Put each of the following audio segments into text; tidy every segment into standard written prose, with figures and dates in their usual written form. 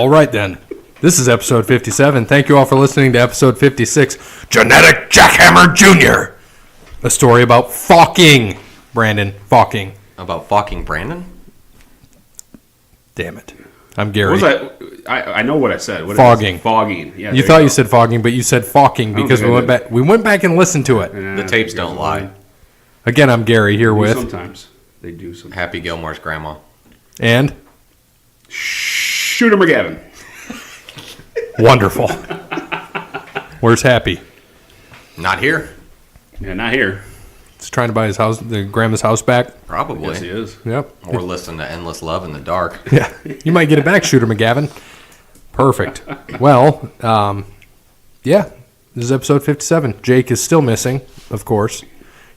All right, then. This is episode 57. Thank you all for listening to episode 56, Genetic Jackhammer Jr., a story about Fawking. Brandon, Fawking. About Fawking Brandon? Damn it. I'm Gary. What was I know what I said. What Fogging. Fogging. Yeah, you thought you said Fogging, but you said Fawking because we went back and listened to it. The tapes don't lie. Again, I'm Gary here with... Sometimes. They do sometimes. Happy Gilmore's grandma. And? Shooter McGavin. Wonderful. Where's Happy? Not here. Yeah, not here. He's trying to buy his house, the grandma's house back. Probably. Yes, he is. Yep. Or listen to Endless Love in the Dark. Yeah. You might get it back, Shooter McGavin. Perfect. Well, yeah. This is episode 57. Jake is still missing, of course.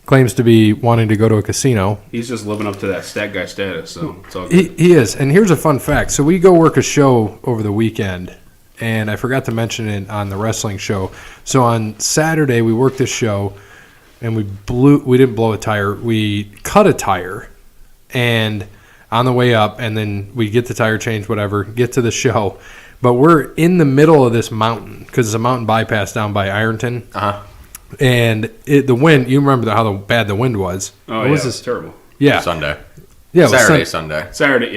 Claims to be wanting to go to a casino. He's just living up to that stat guy status, so it's all good. He is. And here's a fun fact. So we go work a show over the weekend, and I forgot to mention it on the wrestling show. So on Saturday, we worked this show, and we didn't blow a tire. We cut a tire, and on the way up, and then we get the tire changed, whatever, get to the show. But we're in the middle of this mountain, because it's a mountain bypass down by Ironton. Uh-huh. And the wind, you remember how bad the wind was. Oh, what yeah, was this? it's terrible. Yeah. Sunday. Yeah, it was Sunday. Saturday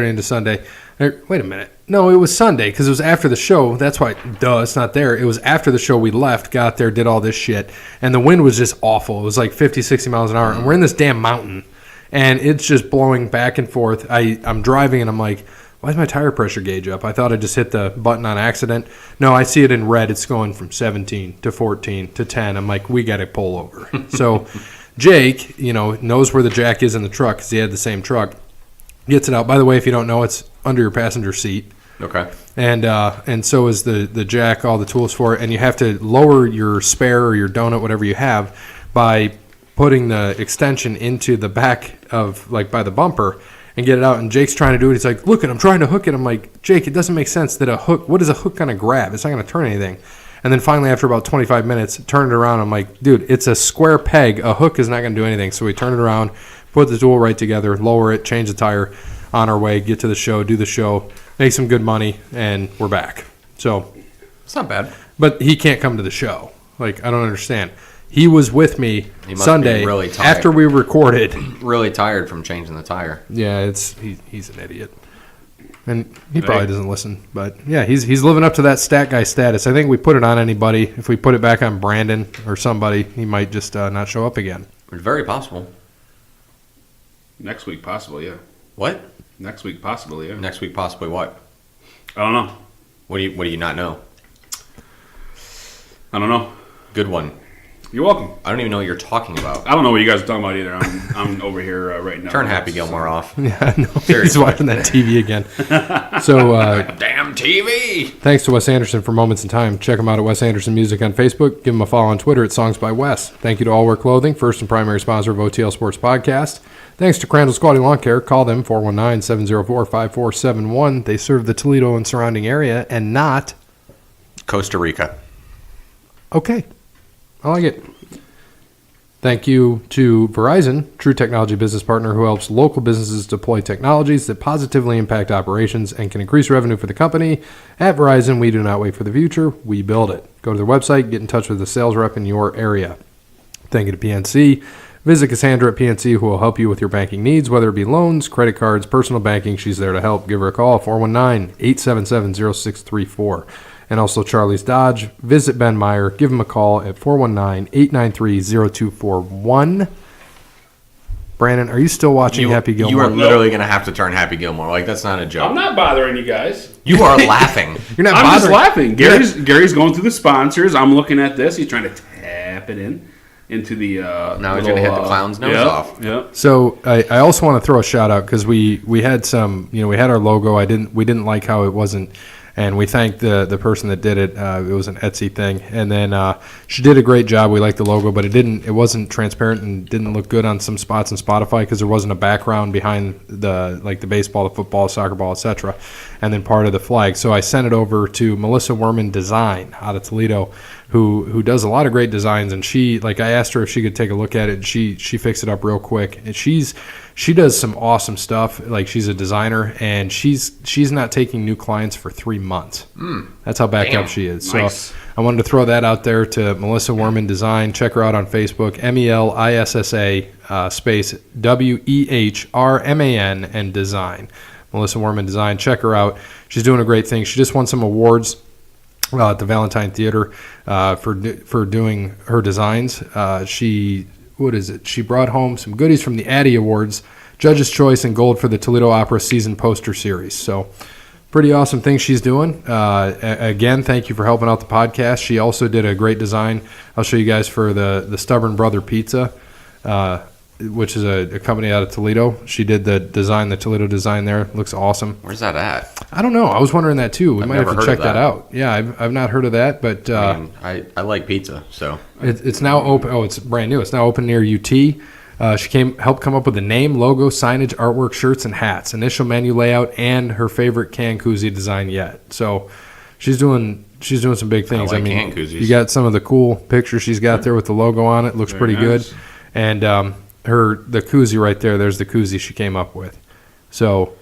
into Sunday. Wait a minute. No, it was Sunday because it was after the show. That's why, it's not there. It was after the show we left, got there, did all this shit, and the wind was just awful. It was like 50, 60 miles an hour, and we're in this damn mountain, and it's just blowing back and forth. I'm driving, and I'm like, why is my tire pressure gauge up? I thought I just hit the button on accident. No, I see it in red. It's going from 17 to 14 to 10. I'm like, we got to pull over. So Jake, knows where the jack is in the truck because he had the same truck. Gets it out. By the way, if you don't know, it's under your passenger seat. Okay. And so is the jack, all the tools for it. And you have to lower your spare or your donut, whatever you have, by putting the extension into the back of, like, by the bumper and get it out. And Jake's trying to do it. He's like, look, I'm trying to hook it. I'm like, Jake, it doesn't make sense that a hook, what is a hook going to grab? It's not going to turn anything. And then finally, after about 25 minutes, turned it around. I'm like, dude, it's a square peg. A hook is not going to do anything. So we turn it around, put the tool right together, lower it, change the tire, on our way, get to the show, do the show, make some good money, and we're back. So it's not bad. But he can't come to the show. Like, I don't understand. He was with me Sunday really tired. After we recorded. Really tired from changing the tire. Yeah, he's an idiot. And he probably doesn't listen. But, yeah, he's living up to that stat guy status. I think we put it on anybody. If we put it back on Brandon or somebody, he might just not show up again. It's very possible. Next week, possibly, yeah. What? Next week, possibly, yeah. Next week, possibly what? I don't know. What do you not know? I don't know. Good one. You're welcome. I don't even know what you're talking about. I don't know what you guys are talking about either. I'm over here right now. Turn Happy Gilmore off. Yeah, no, he's watching that TV again. So, damn TV! Thanks to Wes Anderson for Moments in Time. Check him out at Wes Anderson Music on Facebook. Give him a follow on Twitter at Songs by Wes. Thank you to All Wear Clothing, first and primary sponsor of OTL Sports Podcast. Thanks to Crandall's Quality Lawn Care. Call them 419-704-5471. They serve the Toledo and surrounding area and not Costa Rica. Okay. I like it. Thank you to Verizon, true technology business partner who helps local businesses deploy technologies that positively impact operations and can increase revenue for the company. At Verizon, we do not wait for the future. We build it. Go to their website, get in touch with the sales rep in your area. Thank you to PNC. Visit Cassandra at PNC, who will help you with your banking needs, whether it be loans, credit cards, personal banking. She's there to help. Give her a call, 419-877-0634. And also Charlie's Dodge. Visit Ben Meyer. Give him a call at 419-893-0241. Brandon, are you still watching Happy Gilmore? You are literally going to have to turn Happy Gilmore. Like, that's not a joke. I'm not bothering you guys. You are laughing. You're not I'm bothering. just laughing. Gary's going through the sponsors. I'm looking at this. He's trying to tap it into the now he's going to hit the clown's nose off. Yep. So I also want to throw a shout out because we had some, we had our logo. We didn't like how it wasn't, and we thanked the person that did it. It was an Etsy thing, and then she did a great job. We liked the logo, but it wasn't transparent and didn't look good on some spots in Spotify because there wasn't a background behind the baseball, the football, soccer ball, etc., and then part of the flag. So I sent it over to Melissa Werman Design out of Toledo, who does a lot of great designs, and I asked her if she could take a look at it, and she fixed it up real quick. And she's she does some awesome stuff. Like, she's a designer, and she's not taking new clients for 3 months. That's how backed up she is. Nice. So I wanted to throw that out there to Melissa Werman Design. Check her out on Facebook, MELISSA space WEHRMAN and Design. Melissa Werman Design. Check her out. She's doing a great thing. She just won some awards at the Valentine Theater for doing her designs. She brought home some goodies from the Addy Awards, Judge's Choice, and Gold for the Toledo Opera season poster series. So pretty awesome thing she's doing. Again, thank you for helping out the podcast. She also did a great design. I'll show you guys for the Stubborn Brother Pizza, which is a company out of Toledo. She did the Toledo design there. Looks awesome. Where's that at? I don't know. I was wondering that too. We might have to check that out. Yeah, I've not heard of that, but I like pizza, so it's now open. Oh, it's brand new. It's now open near UT. She helped come up with the name, logo, signage, artwork, shirts, and hats, initial menu layout, and her favorite can koozie design yet. So she's doing some big things. I like can koozies. You got some of the cool pictures she's got there with the logo on it. Looks pretty nice. good. And the koozie right there. There's the koozie she came up with. So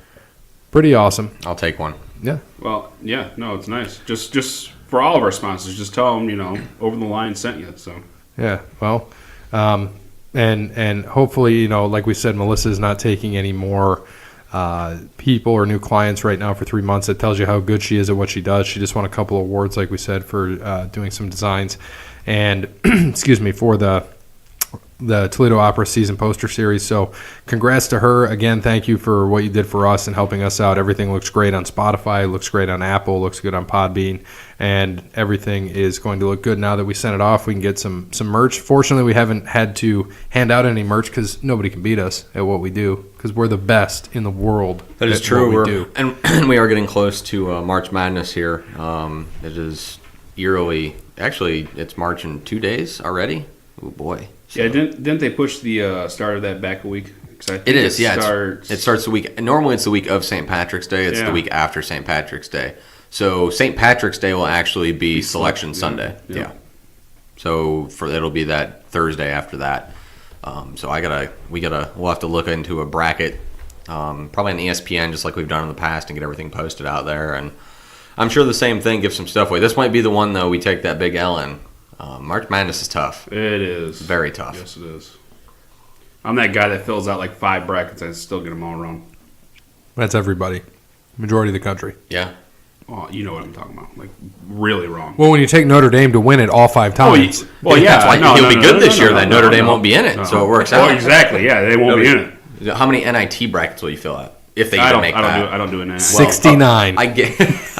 pretty awesome. I'll take one. Yeah. Well, yeah, no, it's nice. Just for all of our sponsors, just tell them, Over the Line sent you. So yeah. Well, and hopefully, like we said, Melissa's not taking any more people or new clients right now for 3 months. It tells you how good she is at what she does. She just won a couple of awards, like we said, for doing some designs, and excuse me, for the Toledo Opera season poster series. So congrats to her. Again, thank you for what you did for us and helping us out. Everything looks great on Spotify, looks great on Apple, looks good on Podbean, and everything is going to look good now that we sent it off. We can get some merch. Fortunately, we haven't had to hand out any merch because nobody can beat us at what we do, because we're the best in the world. That is at true. what we do. And we are getting close to March Madness here. It is eerily. Actually, it's March in 2 days already. Oh, boy. Yeah, didn't they push the start of that back a week? It is, yeah. It starts the week. Normally, it's the week of St. Patrick's Day. It's the week after St. Patrick's Day. So St. Patrick's Day will actually be Selection Sunday. Yeah. So it'll be that Thursday after that. So we'll have to look into a bracket, probably on ESPN, just like we've done in the past, and get everything posted out there. And I'm sure the same thing. Give some stuff away. This might be the one though. We take that big L in. March Madness is tough. It is. Very tough. Yes, it is. I'm that guy that fills out like 5 brackets and still get them all wrong. That's everybody. Majority of the country. Yeah. Oh, you know what I'm talking about. Like, really wrong. Well, when you take Notre Dame to win it all 5 times. Well, yeah. That's why he'll be good this year. Then Notre Dame won't be in it, so it works out. Well, exactly. Yeah, they won't be in it. How many NIT brackets will you fill out? If they even make that. I don't do it now. 69.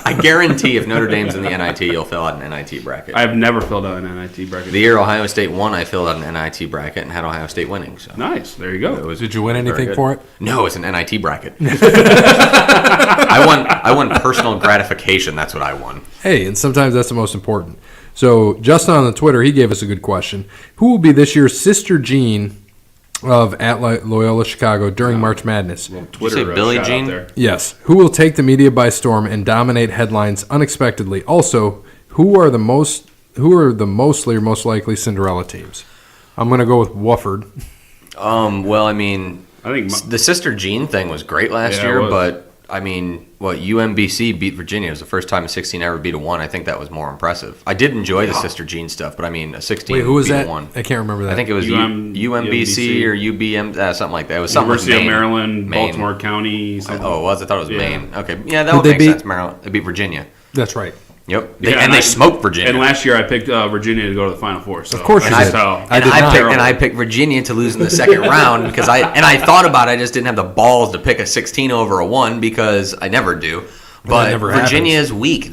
I guarantee if Notre Dame's in the NIT, you'll fill out an NIT bracket. I've never filled out an NIT bracket. The year Ohio State won, I filled out an NIT bracket and had Ohio State winning. So. Nice. There you go. Did you win anything for it? No, it's an NIT bracket. I won personal gratification. That's what I won. Hey, and sometimes that's the most important. So Justin on the Twitter, he gave us a good question. Who will be this year's Sister Jean of at Loyola Chicago during March Madness? Twitter, did you say Billie Jean? Yes. Who will take the media by storm and dominate headlines unexpectedly? Also, who are the mostly or most likely Cinderella teams? I'm going to go with Wofford. Well, I mean, I think the Sister Jean thing was great last year, but I mean, UMBC beat Virginia. It was the first time a 16 ever beat a 1. I think that was more impressive. I did enjoy the Sister Jean stuff, but I mean, a 16 Wait, who was beat that? a 1. I can't remember that. I think it was UMBC or UBM, something like that. It was something University with of Maryland, Maine. Baltimore County. Something. Oh, it was? I thought it was Maine. Okay, yeah, that would make sense. Maryland. They beat Virginia. That's right. Yep. They smoked Virginia. And last year I picked Virginia to go to the Final Four. So of course you did. I picked Virginia to lose in the second round because I thought about it. I just didn't have the balls to pick a 16 over a 1 because I never do. But Virginia is weak.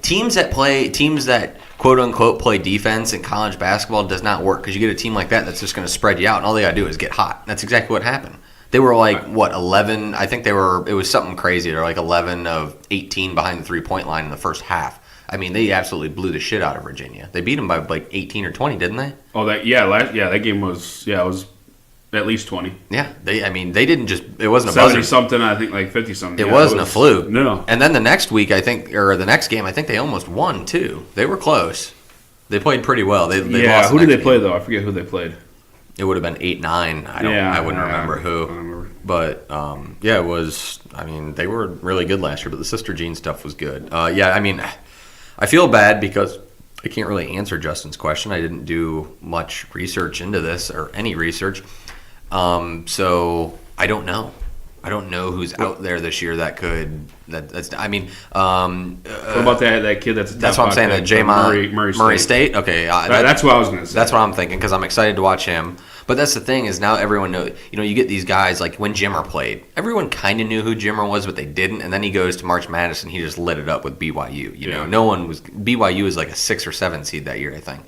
Teams that quote unquote play defense in college basketball does not work because you get a team like that's just going to spread you out, and all they got to do is get hot. That's exactly what happened. They were 11? I think it was something crazy. They're 11 of 18 behind the 3-point line in the first half. I mean, they absolutely blew the shit out of Virginia. They beat them by 18 or 20, didn't they? Oh, that game was it was at least 20. Yeah, they didn't just it wasn't a 70 buzzer. Something. I think 50 something. It wasn't a fluke. No. And then the next week, the next game, I think they almost won too. They were close. They played pretty well. They lost. Who did they play though? I forget who they played. It would have been 8-9. I wouldn't remember who. But yeah, it was. I mean, they were really good last year, but the Sister Jean stuff was good. Yeah, I mean, I feel bad because I can't really answer Justin's question. I didn't do much research into this or any research, so I don't know. I don't know who's out there this year that could. That's. I mean, what about that kid that's what I'm saying. That Murray State. Okay, that's what I was going to say. That's what I'm thinking because I'm excited to watch him. But that's the thing is now everyone knows. You know, you get these guys like when Jimmer played. Everyone kind of knew who Jimmer was, but they didn't. And then he goes to March Madness and he just lit it up with BYU. You know, no one was. BYU was like a 6 or 7 seed that year, I think.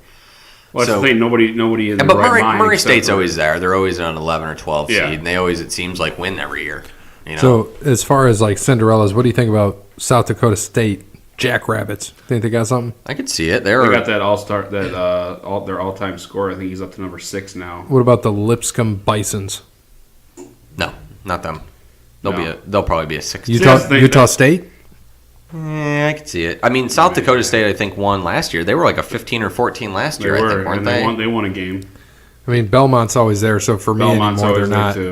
Well, that's the thing. Nobody in but right mind. Murray State's always there. They're always an 11 or 12 seed, and they always, it seems like, win every year. You know? So as far as like Cinderellas, what do you think about South Dakota State Jackrabbits? Think they got something? I could see it. They got that all-star, their all-time score. I think he's up to number 6 now. What about the Lipscomb Bisons? No, not them. They'll probably be a 6. Utah State? Yeah, I could see it. I mean, South Dakota State, I think, won last year. They were like a 15 or 14 last year, I think, weren't they? They won a game. I mean, Belmont's always there, so for me Belmont's anymore,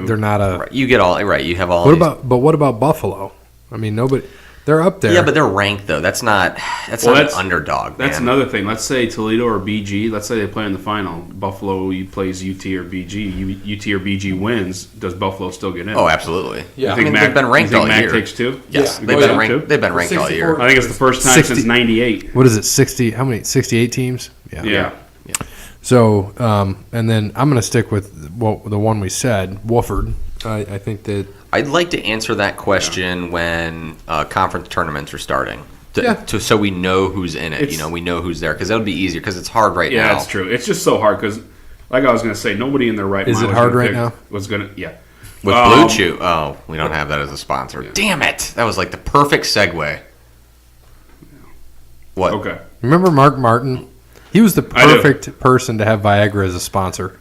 they're not a. Right, you get all right. You have all. What about Buffalo? I mean, nobody. They're up there. Yeah, but they're ranked though. That's not an underdog. That's another thing. Let's say Toledo or BG. Let's say they play in the final. Buffalo plays UT or BG. UT or BG wins. Does Buffalo still get in? Oh, absolutely. Yeah, they've been ranked all year. Mac takes 2? Yes, they've been ranked. They've been ranked all year. I think it's the first time since '98. What is it? 60? How many? 68 teams? Yeah. So, and then I'm going to stick with the one we said, Wofford. I think that I'd like to answer that question when conference tournaments are starting, so we know who's in it. We know who's there because that'll be easier because it's hard right now. Yeah, that's true. It's just so hard because, like I was going to say, nobody in their right mind. Is it hard right now? Was going to with Blue Chew. Oh, we don't have that as a sponsor. Yeah. Damn it! That was like the perfect segue. What? Okay. Remember Mark Martin? He was the perfect person to have Viagra as a sponsor.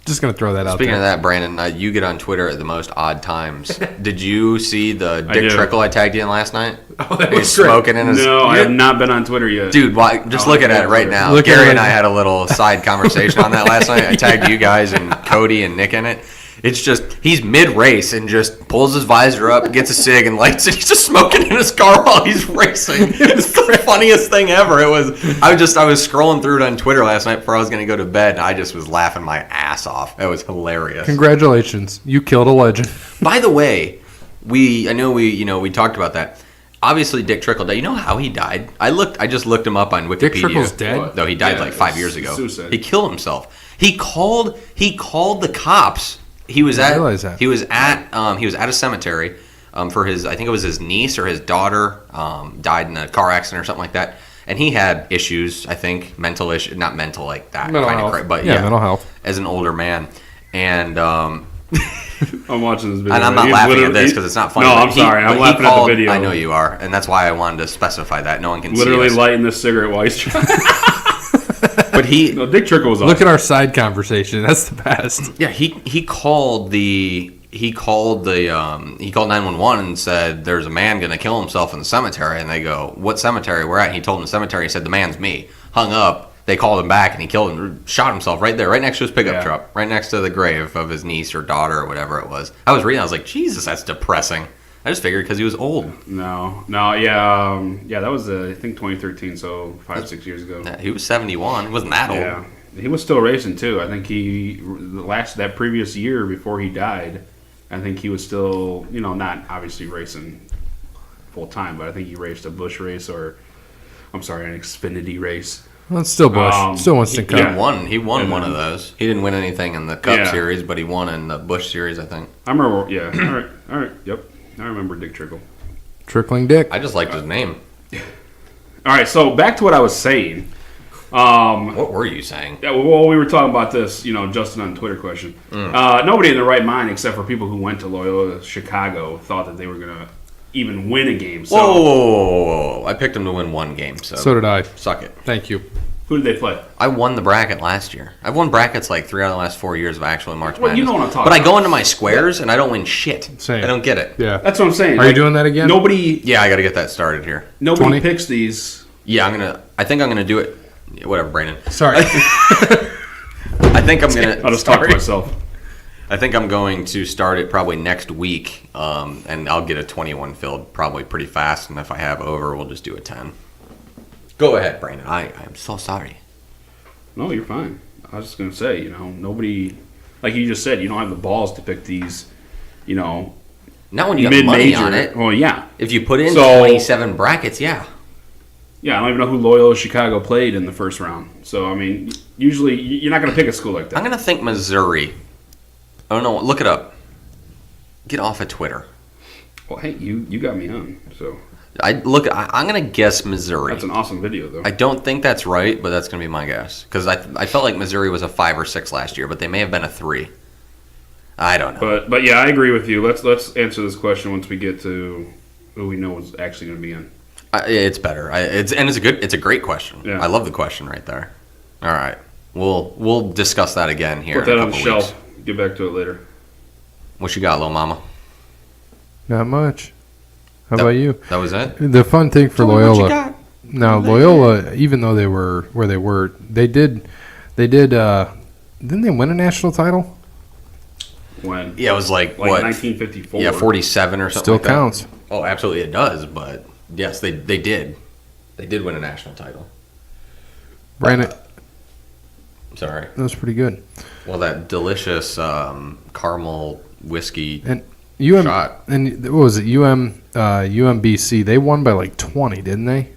Just going to throw that out there. Speaking of that, Brandon, you get on Twitter at the most odd times. Did you see the Dick Trickle I tagged you in last night? Oh, that was great. Smoking in his... No, I have not been on Twitter yet. Dude, just looking at it right now. Gary and I had a little side conversation on that last night. I tagged you guys and Cody and Nick in it. It's just, he's mid-race and just pulls his visor up, gets a cig, and lights it. He's just smoking in his car while he's racing. It's the funniest thing ever. I was scrolling through it on Twitter last night before I was going to go to bed, and I just was laughing my ass off. It was hilarious. Congratulations. You killed a legend. By the way, we talked about that. Obviously, Dick Trickle died. You know how he died? I just looked him up on Wikipedia. Dick Trickle's dead? No, he died like 5 years ago. Suicide. He killed himself. He called the cops. He was at a cemetery for his, I think it was his niece or his daughter died in a car accident or something like that. And he had issues, I think, mental issues, not mental like that mental kind health. of, but mental health as an older man. And I'm watching this video. And I'm not laughing at this because it's not funny. No, I'm sorry. I'm laughing at the video. I know you are, and that's why I wanted to specify that. No one can literally see us. lighting this cigarette while he's trying. But Dick Trickle was awesome. Look at our side conversation. That's the best. Yeah, he called 911 and said there's a man going to kill himself in the cemetery, and they go, what cemetery we're at? And he told them the cemetery. He said the man's me. Hung up. They called him back, and he killed him, shot himself right there, right next to his pickup truck, right next to the grave of his niece or daughter or whatever it was. I was reading, I was like, Jesus, that's depressing. I just figured because he was old. No, that was I think 2013, so 5-6 years ago. Yeah, he was 71. He wasn't that old. Yeah, he was still racing too. I think that previous year before he died, I think he was still not obviously racing full time, but I think he raced a Busch race an Xfinity race. Well, it's still Busch. Still wants to come. He won one of those. He didn't win anything in the Cup Series, but he won in the Busch Series, I think. I remember. Yeah. All right. Yep. I remember Dick Trickle. Trickling Dick. I just liked his name. All right, so back to what I was saying. What were you saying? Yeah, well, we were talking about this, Justin on the Twitter question. Nobody in their right mind, except for people who went to Loyola Chicago, thought that they were going to even win a game. So, whoa. I picked them to win one game. So did I. Suck it. Thank you. Who did they play? I won the bracket last year. I've won brackets like 3 out of the last 4 years of actually March Madness. You know what I'm talking about. But I go about. into my squares and I don't win shit. Same. I don't get it. Yeah. That's what I'm saying. Are you doing that again? Nobody. Yeah, I got to get that started here. Nobody picks these. Yeah, I think I'm gonna do it. Whatever, Brandon. Sorry. I think I'm gonna. I'll just talk to myself. I think I'm going to start it probably next week, and I'll get a 21 filled probably pretty fast. And if I have over, we'll just do a 10. Go ahead, Brandon. I'm so sorry. No, you're fine. I was just going to say, nobody, like you just said, you don't have the balls to pick these, Not when you have money on it. Well, yeah. If you put in 27 brackets, yeah. Yeah, I don't even know who Loyola Chicago played in the first round. So, I mean, usually you're not going to pick a school like that. I'm going to think Missouri. I don't know. Look it up. Get off of Twitter. Well, hey, you got me on, so. I'm going to guess Missouri. That's an awesome video, though. I don't think that's right, but that's going to be my guess. Because I felt like Missouri was a 5 or 6 last year, but they may have been a 3. I don't know. But yeah, I agree with you. Let's answer this question once we get to who we know is actually going to be in. It's better. It's a great question. Yeah. I love the question right there. All right, we'll discuss that again here. Put that in a on the couple shelf. Weeks. Get back to it later. What you got, little mama? Not much. How about you? That was it. The fun thing for Loyola. Now Loyola, even though they were where they were, they did. Didn't they win a national title? When? Yeah, it was like what? 1954. Yeah, 47 or something. Still like counts. That. Oh, absolutely, it does. But yes, they did. They did win a national title. Brandon. Sorry. That was pretty good. Well, that delicious caramel whiskey and shot. And what was it? UMBC. They won by like 20, didn't they?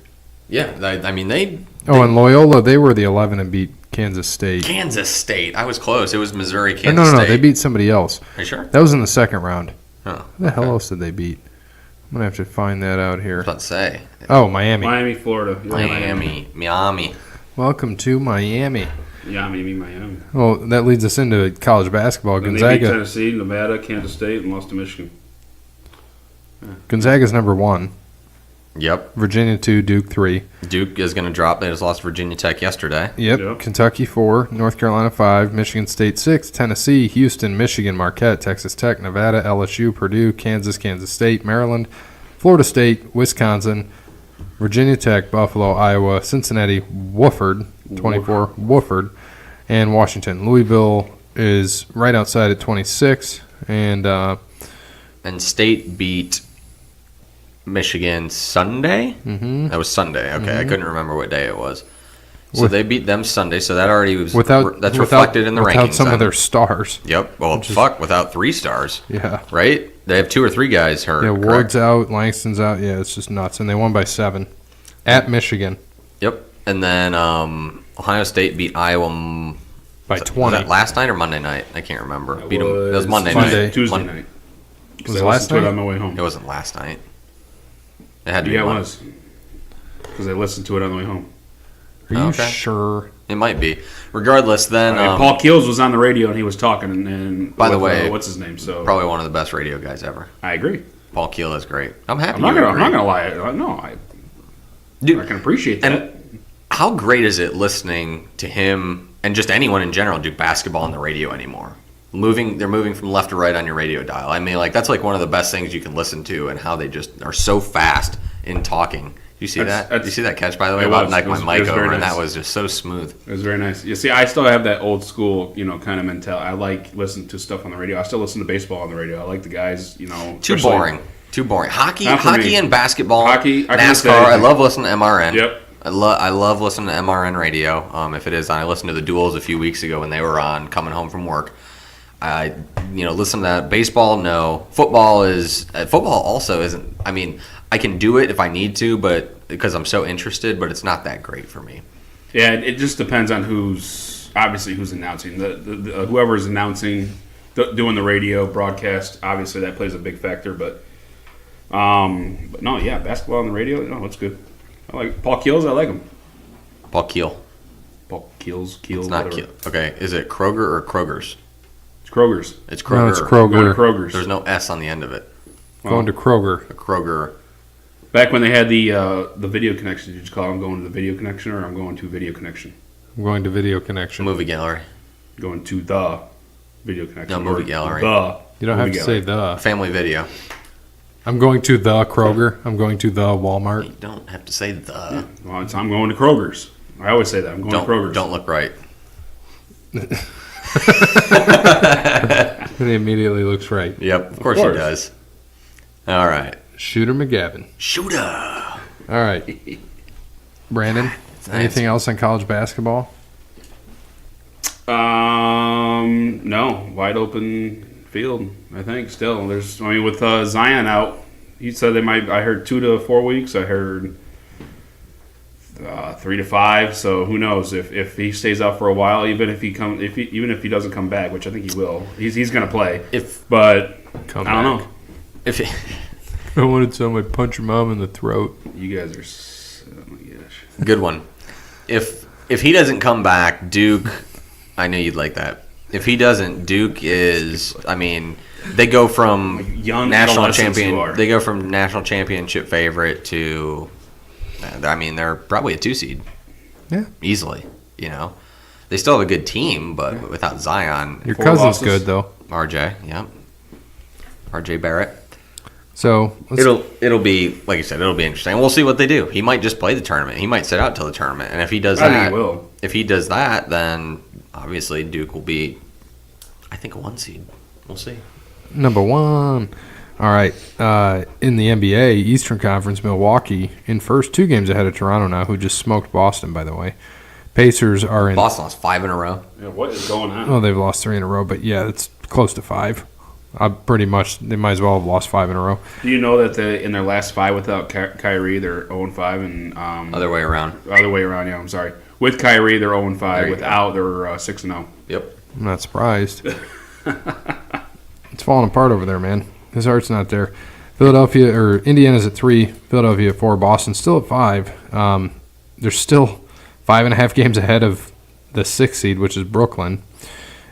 Yeah, I mean they. And Loyola, they were the 11 and beat Kansas State. Kansas State. I was close. It was Missouri, Kansas No, State. they beat somebody else. Are you sure? That was in the second round. Oh, Who the hell else did they beat? I'm going to have to find that out here. I was about to say. Oh, Miami. Miami, Florida. Miami. Welcome to Miami. Miami. Well, that leads us into college basketball. And Gonzaga. they beat Tennessee, Nevada, Kansas State, and lost to Michigan. Gonzaga's number 1. Yep. Virginia 2, Duke 3. Duke is going to drop. They just lost Virginia Tech yesterday. Yep. Kentucky 4, North Carolina 5, Michigan State 6, Tennessee, Houston, Michigan, Marquette, Texas Tech, Nevada, LSU, Purdue, Kansas State, Maryland, Florida State, Wisconsin, Virginia Tech, Buffalo, Iowa, Cincinnati, Wofford, 24, Wofford, and Washington. Louisville is right outside at 26, and State beat Michigan Sunday? Mm-hmm. That was Sunday. Okay, I couldn't remember what day it was. So they beat them Sunday, so that already was that's reflected in the rankings. Without some of their stars. Yep. Well, without 3 stars. Yeah. Right? They have 2 or 3 guys hurt. Yeah, Ward's out, Langston's out. Yeah, it's just nuts. And they won by 7 at Michigan. Yep. And then Ohio State beat Iowa by 20. Was that last night or Monday night? I can't remember. It was Monday night. Tuesday night. Was it last night? On my way home. It wasn't last night. It had to be. Yeah, it was. Because I listened to it on the way home. Are you sure? It might be. Regardless, then Paul Keels was on the radio and he was talking. And by the way, what's his name? So probably one of the best radio guys ever. I agree. Paul Keel is great. I'm happy. I'm not gonna lie. I can appreciate that. And how great is it listening to him and just anyone in general do basketball on the radio anymore? They're moving from left to right on your radio dial. I mean, like that's like one of the best things you can listen to, and how they just are so fast in talking. You see that? Did you see that catch, by the way? About like my mic over, and that was just so smooth. It was very nice. You see, I still have that old school, kind of mentality. I like listening to stuff on the radio. I still listen to baseball on the radio. I like the guys, Too boring. Hockey and basketball. NASCAR. I love listening to MRN. Yep. I love listening to MRN radio. If it is on, I listened to the Duels a few weeks ago when they were on, coming home from work. I listen to that. Baseball, no. Football also isn't. I mean, I can do it if I need to, but because I'm so interested, but it's not that great for me. Yeah, it just depends on who's announcing. The whoever's announcing, doing the radio broadcast. Obviously, that plays a big factor. But no, yeah, basketball on the radio, no, it's good. I like Paul Keels. I like him. Paul Keel. Paul Keels. It's not Keel. Okay, is it Kroger or Kroger's? Kroger's. It's Kroger. No, it's Kroger. Kroger's. There's no S on the end of it. Going to Kroger. A Kroger. Back when they had the video connection, did you call I'm going to the video connection or I'm going to video connection? I'm going to video connection. Movie gallery. Going to the video connection. No, movie gallery. You don't have to say the. Family video. I'm going to the Kroger. I'm going to the Walmart. You don't have to say the. Yeah. Well, I'm going to Kroger's. I always say that. I'm going to Kroger's. Don't look right. And he immediately looks right. Yep, of course he does. All right. Shooter McGavin. Shooter. All right. Brandon, anything else on college basketball? No. Wide open field, I think, still. With Zion out, he said they might, I heard 2 to 4 weeks. I heard 3 to 5. So who knows if he stays out for a while, even if he doesn't come back, which I think he will. He's going to play. I don't know. I wanted to I punch your mom in the throat. You guys are, oh my gosh. Good one. If he doesn't come back, Duke, I know you'd like that. If he doesn't, Duke is, they go from young national champion. They go from national championship favorite to, they're probably a 2 seed. Yeah, easily. They still have a good team, but without Zion, your cousin's good though. RJ, yeah, RJ Barrett. So it'll be, like you said, it'll be interesting. We'll see what they do. He might just play the tournament. He might sit out till the tournament, and if he does if he does that, then obviously Duke will be, I think, a 1 seed. We'll see. Number 1. All right. In the NBA, Eastern Conference, Milwaukee in first, 2 games ahead of Toronto now, who just smoked Boston, by the way. Pacers are in. Boston lost 5 in a row. Yeah, what is going on? Oh, they've lost 3 in a row, but yeah, it's close to 5. Pretty much, they might as well have lost 5 in a row. Do you know that in their last 5 without Kyrie, they're 0-5, and other way around. Other way around, yeah. I'm sorry. With Kyrie, they're 0-5. Without, they're 6-0. Yep. I'm not surprised. It's falling apart over there, man. His heart's not there. Indiana's at 3, Philadelphia at 4, Boston still at 5. They're still 5.5 games ahead of the 6th seed, which is Brooklyn.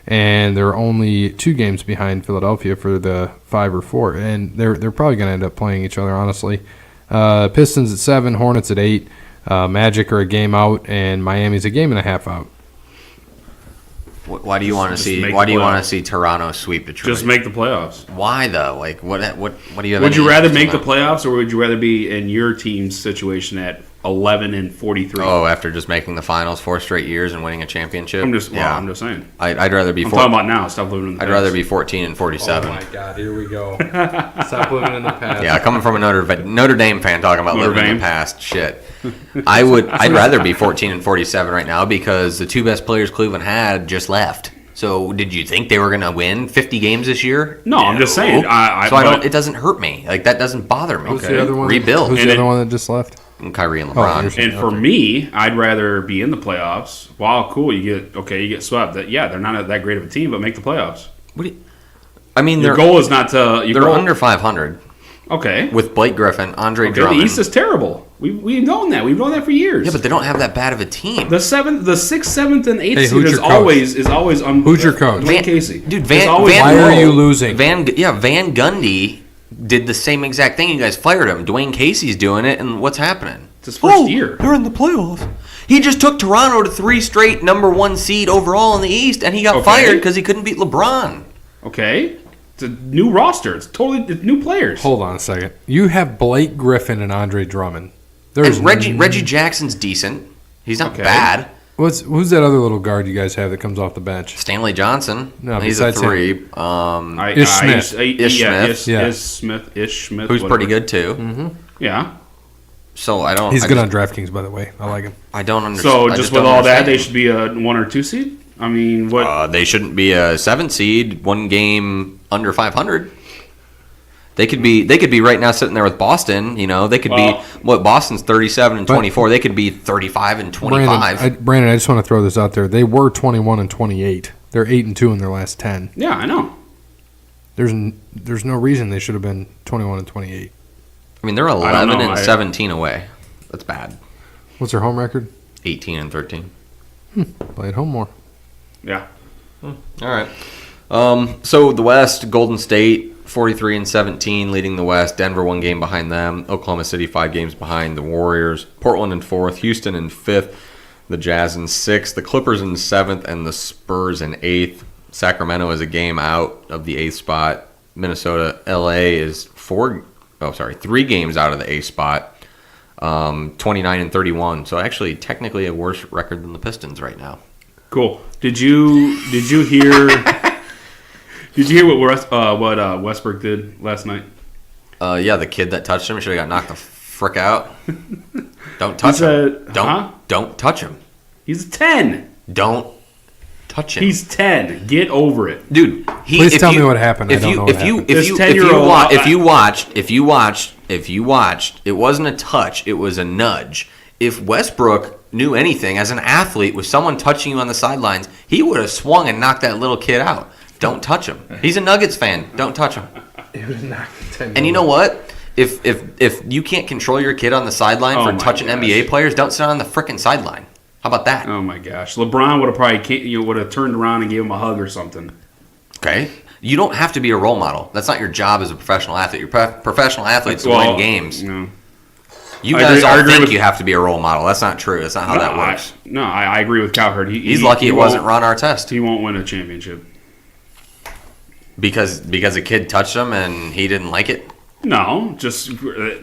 And they're only 2 games behind Philadelphia for the 5 or 4. And they're probably going to end up playing each other, honestly. Pistons at 7, Hornets at 8. Magic are a game out, and Miami's a game and a half out. Why do you want to see? Why do you want to see Toronto sweep Detroit? Just make the playoffs. Why though? Like what do you have? Would you rather make the playoffs, or would you rather be in your team's situation at 11-43? Oh, after just making the finals 4 straight years and winning a championship. I'm just saying. I'd rather be. I'm talking about now. Stop living in the past. I'd rather be 14-47. Oh my God! Here we go. Stop living in the past. Yeah, coming from a Notre Dame fan talking about living in the past. Shit. I'd rather be 14-47 right now because the 2 best players Cleveland had just left. So did you think they were going to win 50 games this year? No, I'm just saying. It doesn't hurt me. Like that doesn't bother me. Who's the other one? Rebuild. Who's the other one that just left? Kyrie and LeBron. And for me, I'd rather be in the playoffs. Wow, cool. You get swept. They're not that great of a team, but make the playoffs. Your goal is not to. They're under 500. Okay. With Blake Griffin, Andre Drummond. The East is terrible. We've known that. We've known that for years. Yeah, but they don't have that bad of a team. The 6th, 7th, and 8th seed is always Who's your coach? Dwayne Casey. Dude, why are you losing? Van Gundy did the same exact thing. You guys fired him. Dwayne Casey's doing it, and what's happening? It's his first year. They're in the playoffs. He just took Toronto to 3 straight number 1 seed overall in the East, and he got fired because he couldn't beat LeBron. Okay. It's a new roster. It's new players. Hold on a second. You have Blake Griffin and Andre Drummond. Reggie Jackson's decent. He's not bad. Who's that other little guard you guys have that comes off the bench? Stanley Johnson. No, he's a 3. Ish Smith. Who's pretty good too. Mm-hmm. Yeah. So I don't. He's good on DraftKings, by the way. I like him. I don't understand. So just with all that, they should be a 1 or 2 seed. I mean, what? They shouldn't be a 7 seed. 1 game under 500. They could be right now sitting there with Boston. They could be Boston's 37-24. They could be 35-25. Brandon, I just want to throw this out there. They were 21-28. They're 8-2 in their last 10. Yeah, I know. There's no reason they should have been 21-28. I mean, they're 11-17 away. That's bad. What's their home record? 18-13. Play at home more. Yeah. All right. So the West, Golden State 43-17, leading the West. Denver 1 game behind them. Oklahoma City 5 games behind the Warriors. Portland in 4th. Houston in 5th. The Jazz in 6th. The Clippers in 7th, and the Spurs in 8th. Sacramento is a game out of the 8th spot. Minnesota, LA is 3 games out of the 8th spot. 29-31. So actually, technically, a worse record than the Pistons right now. Cool. Did you hear? Did you hear what Westbrook did last night? Yeah, the kid that touched him should have got knocked the frick out. Don't touch him. Don't touch him. He's 10. Don't touch him. He's 10. Get over it, dude. Please tell me what happened. If you watched, it wasn't a touch. It was a nudge. If Westbrook knew anything as an athlete, with someone touching you on the sidelines, he would have swung and knocked that little kid out. Don't touch him. He's a Nuggets fan. Don't touch him. And you know what? If you can't control your kid on the sideline for touching NBA players, don't sit on the frickin' sideline. How about that? Oh my gosh, LeBron would have probably turned around and gave him a hug or something. Okay, you don't have to be a role model. That's not your job as a professional athlete. Your professional athletes win games. You guys all think you have to be a role model. That's not true. That's not how that works. I agree with Cowherd. He's lucky it wasn't Ron Artest. He won't win a championship. Because a kid touched him and he didn't like it? No, just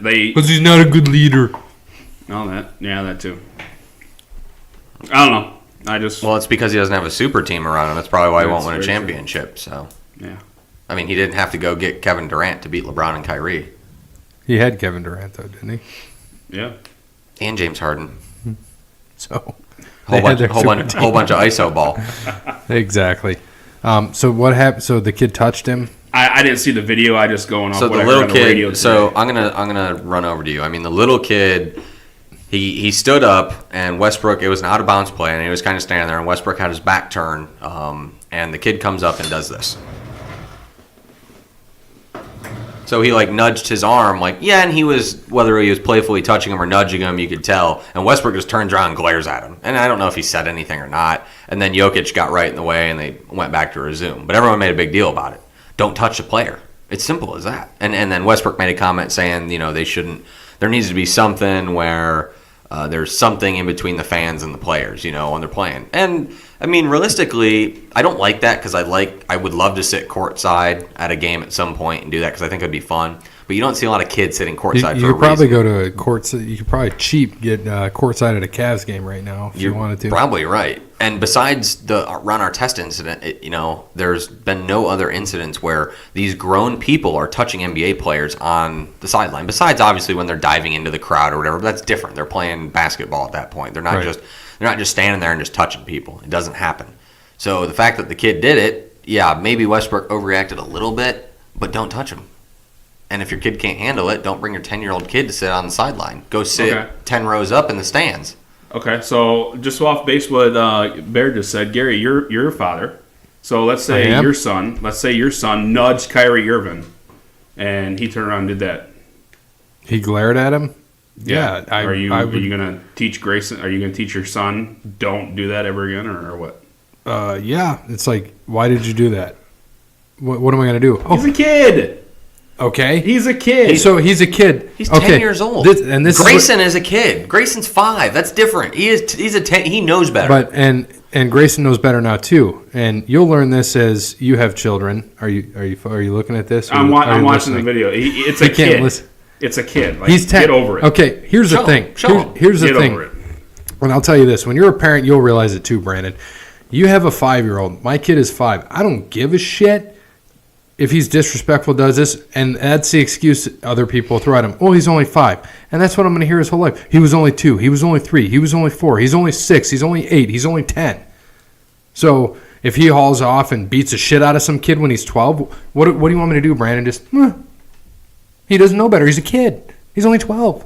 they... Because he's not a good leader. That too. I don't know. Well, it's because he doesn't have a super team around him. That's probably why he won't win a championship. So, yeah. I mean, he didn't have to go get Kevin Durant to beat LeBron and Kyrie. He had Kevin Durant, though, didn't he? Yeah. And James Harden. So, whole bunch of ISO ball. Exactly. So what happened? So the kid touched him. I didn't see the video. I just going off. So the little kid. So I'm gonna run over to you. I mean, the little kid. He stood up, and Westbrook, it was an out-of-bounds play, and he was kind of standing there, and Westbrook had his back turned, and the kid comes up and does this. So he, nudged his arm, and he was, whether he was playfully touching him or nudging him, you could tell, and Westbrook just turns around and glares at him. And I don't know if he said anything or not, and then Jokic got right in the way, and they went back to resume. But everyone made a big deal about it. Don't touch the player. It's simple as that. And then Westbrook made a comment saying, they shouldn't, there needs to be something where there's something in between the fans and the players, when they're playing. And, I mean, realistically, I don't like that because I would love to sit courtside at a game at some point and do that because I think it would be fun. But you don't see a lot of kids sitting courtside you for a could probably reason. go to courtside. You could probably get courtside at a Cavs game right now if you wanted to. Probably right. And besides the Ron Artest incident, there's been no other incidents where these grown people are touching NBA players on the sideline. Besides, obviously, when they're diving into the crowd or whatever, but that's different. They're playing basketball at that point. They're not just standing there and just touching people. It doesn't happen. So the fact that the kid did it, maybe Westbrook overreacted a little bit, but don't touch him. And if your kid can't handle it, don't bring your 10-year-old kid to sit on the sideline. Go sit 10 rows up in the stands. Okay, so just off base what Bear just said, Gary, you're a father. So let's say your son nudged Kyrie Irving, and he turned around and did that. He glared at him? Yeah. Are you going to teach Grayson? Are you going to teach your son don't do that ever again, or what? Yeah. It's like, why did you do that? What am I going to do? He's a kid. Okay. He's a kid. So he's a kid. He's 10 years old. Grayson is a kid. Grayson's 5. That's different. He's a 10. He knows better. But and Grayson knows better now too. And you'll learn this as you have children. Are you looking at this? I'm watching the video. It's a kid. It's a kid. He's 10. Get over it. Okay. Here's the thing. Here's the thing. Over it. And I'll tell you this: when you're a parent, you'll realize it too, Brandon. You have a 5-year-old. My kid is 5. I don't give a shit. If he's disrespectful, does this, and that's the excuse other people throw at him. Oh, he's only 5. And that's what I'm going to hear his whole life. He was only 2. He was only 3. He was only 4. He's only 6. He's only 8. He's only 10. So if he hauls off and beats the shit out of some kid when he's 12, what do you want me to do, Brandon? Just, he doesn't know better. He's a kid. He's only 12.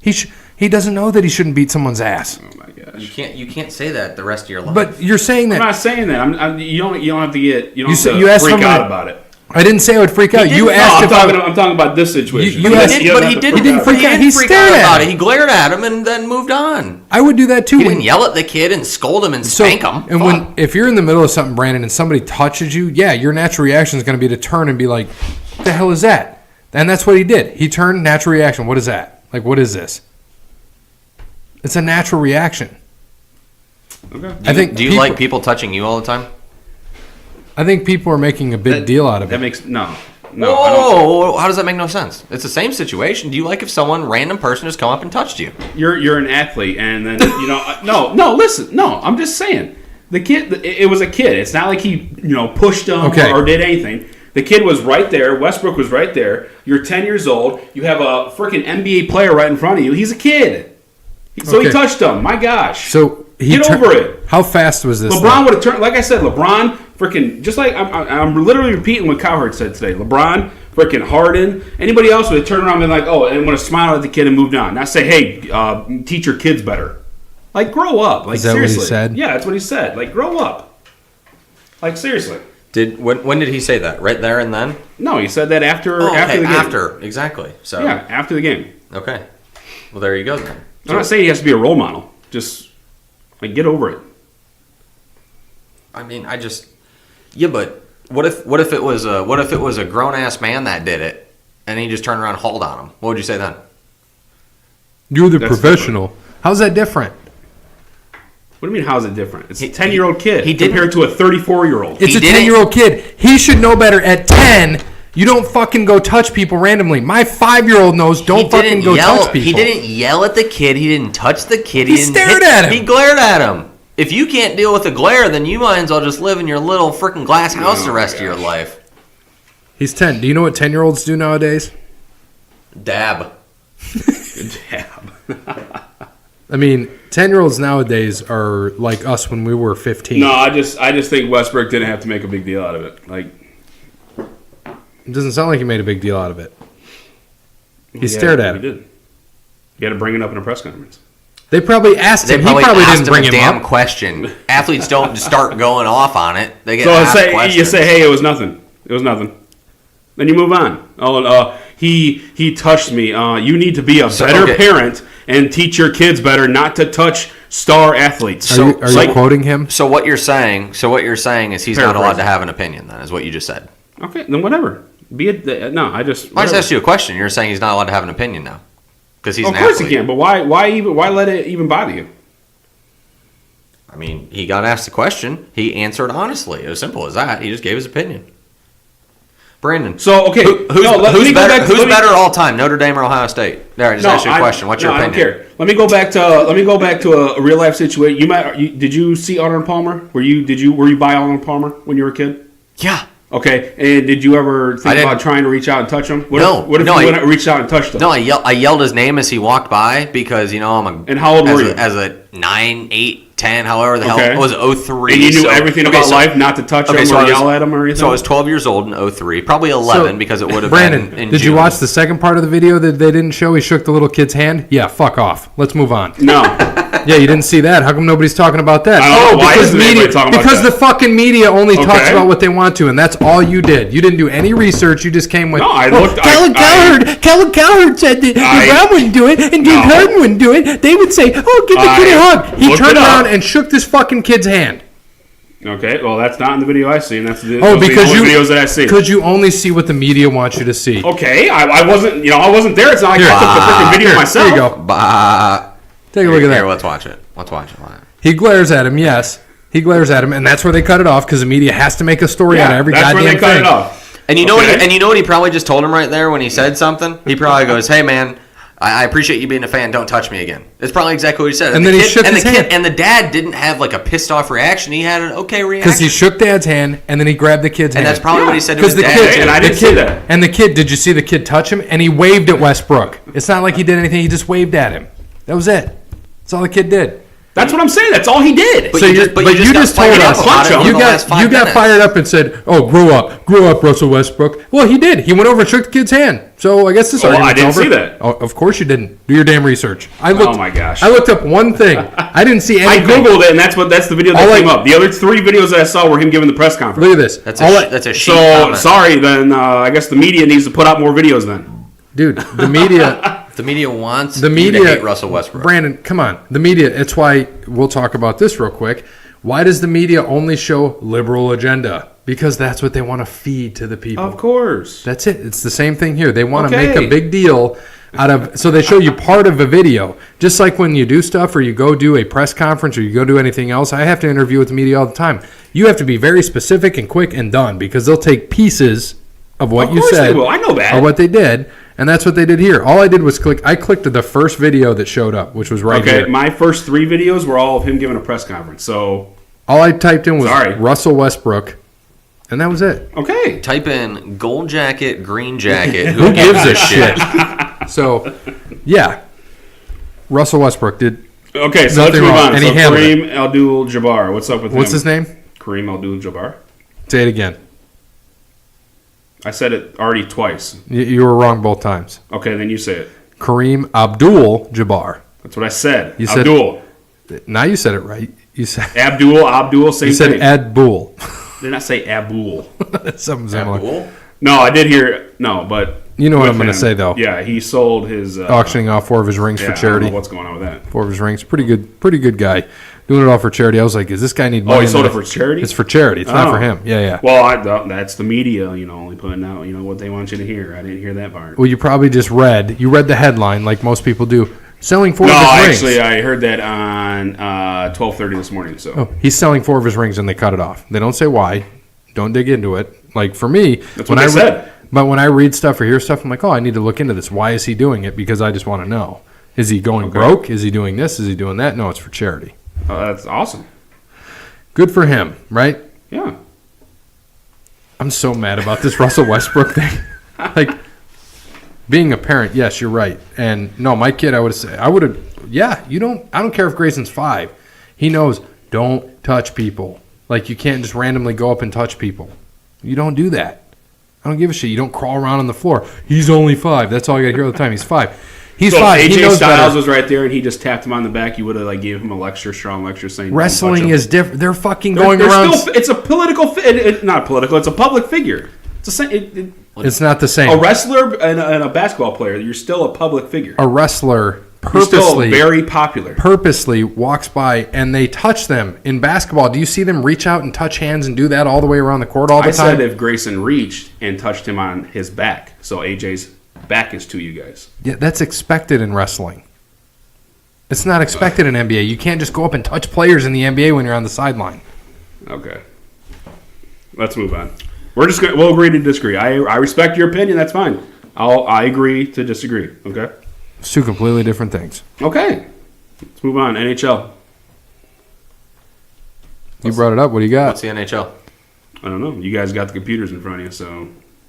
He doesn't know that he shouldn't beat someone's ass. Oh my gosh! You can't say that the rest of your life. But you're saying that. I'm not saying that. You don't have to get you freak out about it. I didn't say I would freak out. You asked if I'm talking about this situation. He didn't freak out. He stared at him. He glared at him and then moved on. I would do that too. He didn't yell at the kid and scold him and spank him. And if you're in the middle of something, Brandon, and somebody touches you, your natural reaction is going to be to turn and be like, "What the hell is that?" And that's what he did. He turned. Natural reaction. What is that? Like, what is this? It's a natural reaction. Okay. Do you like people touching you all the time? I think people are making a big deal out of it. That makes no. Whoa! How does that make no sense? It's the same situation. Do you like if someone random person just come up and touched you? You're an athlete, and then no. Listen, no. I'm just saying. The kid, it was a kid. It's not like he, pushed him or did anything. The kid was right there. Westbrook was right there. You're 10 years old. You have a freaking NBA player right in front of you. He's a kid. So he touched him. My gosh. So get over it. How fast was this? LeBron would have turned. Like I said, LeBron freaking just like I'm literally repeating what Cowherd said today. LeBron, freaking Harden, anybody else would have turned around and been like, and would have smiled at the kid and moved on. Not say, hey, teach your kids better. Like, grow up. Like, is that seriously. What he said? Yeah, that's what he said. Like, grow up. Like, seriously. When did he say that? Right there and then? No, he said that after the game. After, exactly. So yeah, after the game. Okay. Well, there you go then. I'm not saying he has to be a role model. Just get over it. I mean, but what if it was a grown ass man that did it, and he just turned around and hauled on him? What would you say then? You're the professional. Different. How's that different? What do you mean, how's it different? It's a 10-year-old kid compared to a 34-year-old. It's a 10-year-old kid. He should know better at 10. You don't fucking go touch people randomly. My 5-year-old knows don't fucking go touch people. He didn't yell at the kid. He didn't touch the kid. He stared at him. He glared at him. If you can't deal with the glare, then you might as well just live in your little freaking glass house the rest of your life. He's 10. Do you know what 10-year-olds do nowadays? Dab. Dab. I mean, 10-year-olds nowadays are like us when we were 15. No, I just think Westbrook didn't have to make a big deal out of it. Like, it doesn't sound like he made a big deal out of it. He stared at him. He did. He had to bring it up in a press conference. They probably asked him. He probably didn't bring him up. Damn question. Athletes don't start going off on it. They get questions. You say, hey, it was nothing. It was nothing. Then you move on. He touched me. You need to be a better parent and teach your kids better not to touch star athletes. Are you quoting him? So what you're saying is he's not allowed to have an opinion. Then is what you just said. Okay, then whatever. I just asked you a question. You're saying he's not allowed to have an opinion now because he's an athlete. Of course he can, but why let it even bother you? I mean, he got asked the question. He answered honestly. It was simple as that. He just gave his opinion. Brandon. So, okay. Who's better all time, Notre Dame or Ohio State? There, I just asked you a question. What's your opinion? I don't care. Let me go back to a real life situation. Did you see Arnold Palmer? Were you by Arnold Palmer when you were a kid? Yeah. Okay. And did you ever think about trying to reach out and touch him? What if you reached out and touched him? No, I yelled his name as he walked by because I'm a. And how old were you? As a 9, 8, 10, however the hell it was 03. And you knew everything about life, not to touch him or yell at him or anything? So I was 12 years old in 03, probably 11 because it would have been in did June. You watch the second part of the video that they didn't show? He shook the little kid's hand? Yeah, fuck off. Let's move on. No. Yeah, you didn't see that. How come nobody's talking about that? I don't know. Why isn't anybody talking about that? Because the fucking media only talks about what they want to, and that's all you did. You didn't do any research. You just came with, Kellen Cowherd said that LeBron wouldn't do it, and James Harden wouldn't do it. They would say, give the kid a hug. He turned around and shook this fucking kid's hand. Okay, well, that's not in the video I see, and that's the only videos that I see. Because you only see what the media wants you to see. Okay, I wasn't there. It's not like I took the freaking video myself. There you go. Take a look at that. Here, let's watch it. He glares at him, yes. He glares at him, and that's where they cut it off because the media has to make a story out of every goddamn thing. That's where they cut it off. And you know what he probably just told him right there when he said something? He probably goes, hey, man, I appreciate you being a fan. Don't touch me again. That's probably exactly what he said. And then he shook his hand. And the dad didn't have like a pissed off reaction. He had an okay reaction. Because he shook dad's hand, and then he grabbed the kid's hand. And that's probably what he said to his dad. And I didn't see that. And the kid, did you see the kid touch him? And he waved at Westbrook. It's not like he did anything. He just waved at him. That was it. That's all the kid did. That's what I'm saying. That's all he did. But you just told us. You got fired up and said, "Oh, grow up, Russell Westbrook." Well, he did. He went over and shook the kid's hand. So I guess this argument's over. I didn't see that. Oh, of course you didn't. Do your damn research. Oh my gosh! I looked up one thing. I didn't see anything. I googled it, and that's the video that came up. The other 3 videos that I saw were him giving the press conference. Look at this. That's a sheet. So sorry, then. I guess the media needs to put out more videos then. Dude, the media. The media wants to hate Russell Westbrook. Brandon, come on. The media, it's why we'll talk about this real quick. Why does the media only show liberal agenda? Because that's what they want to feed to the people. Of course. That's it. It's the same thing here. They want to make a big deal out of, so they show you part of a video. Just like when you do stuff or you go do a press conference or you go do anything else, I have to interview with the media all the time. You have to be very specific and quick and done because they'll take pieces of what you said. They will. I know that. Or what they did. And that's what they did here. All I did was I clicked to the first video that showed up, which was right here. Okay, my first 3 videos were all of him giving a press conference. So All I typed in was Sorry. Russell Westbrook, and that was it. Okay. Type in gold jacket, green jacket. Who gives a shit? So, yeah. Russell Westbrook did. Okay, so let's Nothing move wrong. on. And So he handled Kareem Abdul-Jabbar. What's up with him? What's his name? Kareem Abdul-Jabbar. Say it again. I said it already twice. You were wrong both times. Okay, then you say it. Kareem Abdul-Jabbar. That's what I said. You said- Abdul. Now you said it right. You said Abdul, same you said thing. Abdul. Did not say Abdul. Something similar. Abdul? No, I did hear no, but You know what with I'm going to him, say though. Yeah, he sold his Auctioning off 4 of his rings yeah, for I don't charity. know what's going on with that? 4 of his rings. Pretty good guy. Doing it all for charity. I was like, does this guy need money? Oh, he sold it for charity? It's for charity. It's not Oh. for him. Yeah. Well, that's the media, only putting out, what they want you to hear. I didn't hear that part. Well, you probably just read the headline like most people do. Selling 4 No, of his rings. actually, I heard that on 12:30 this morning. So Oh, he's selling 4 of his rings and they cut it off. They don't say why. Don't dig into it. Like for me, That's what they said. But when I read stuff or hear stuff, I'm like, oh, I need to look into this. Why is he doing it? Because I just want to know. Is he going broke? Is he doing this? Is he doing that? No, it's for charity. Oh, that's awesome. Good for him, right? Yeah. I'm so mad about this Russell Westbrook thing. Like, being a parent, yes, you're right. And no, my kid, I would have, yeah, I don't care if Grayson's 5. He knows, don't touch people. Like, you can't just randomly go up and touch people. You don't do that. I don't give a shit. You don't crawl around on the floor. He's only 5. That's all I got to hear all the time. He's 5. He's So 5. if He AJ knows Styles better. was right there and he just tapped him on the back, you would have gave him a strong lecture saying don't touch Wrestling him. is different. They're fucking They're- going they're around. still- it's a political, not political. It's a public figure. It's not the same. A wrestler and a basketball player. You're still a public figure. A wrestler You're still purposely very popular. purposely walks by and they touch them in basketball. Do you see them reach out and touch hands and do that all the way around the court all the I time? said if Grayson reached and touched him on his back, so AJ's back is to you guys. Yeah, that's expected in wrestling. It's not expected in NBA. You can't just go up and touch players in the NBA when you're on the sideline. Okay. Let's move on. We'll agree to disagree. I respect your opinion. That's fine. I agree to disagree. Okay. It's 2 completely different things. Okay. Let's move on. NHL. You brought it up. What do you got? What's the NHL? I don't know. You guys got the computers in front of you, so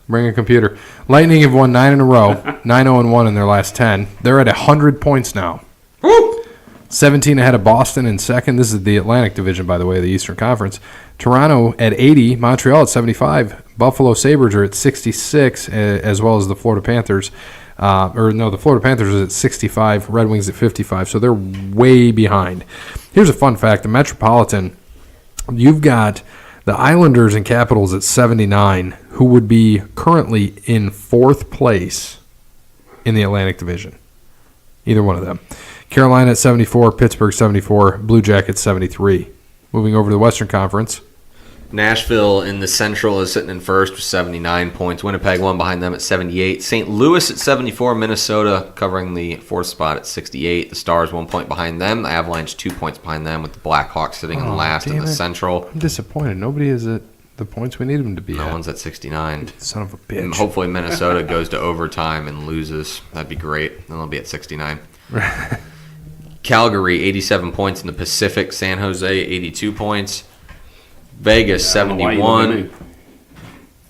Bring a computer. Lightning have won 9 in a row, 9-0-1 in their last 10. They're at 100 points now. woo! 17 ahead of Boston in second. This is the Atlantic Division, by the way, the Eastern Conference. Toronto at 80, Montreal at 75. Buffalo Sabres are at 66, as well as the Florida Panthers. The Florida Panthers is at 65, Red Wings at 55, so they're way behind. Here's a fun fact. The Metropolitan, you've got the Islanders and Capitals at 79, who would be currently in 4th place in the Atlantic Division. Either one of them. Carolina at 74, Pittsburgh 74, Blue Jackets 73. Moving over to the Western Conference. Nashville in the Central is sitting in first with 79 points. Winnipeg one behind them at 78. St. Louis at 74. Minnesota covering the 4th spot at 68. The Stars 1 point behind them. The Avalanche 2 points behind them with the Blackhawks sitting in last in the Central. I'm disappointed. Nobody is at the points we need them to be No at. one's at 69. Son of a And bitch. hopefully Minnesota goes to overtime and loses. That'd be great. Then they'll be at 69. Calgary, 87 points in the Pacific. San Jose, 82 points. Vegas, I don't know why you look at 71. me.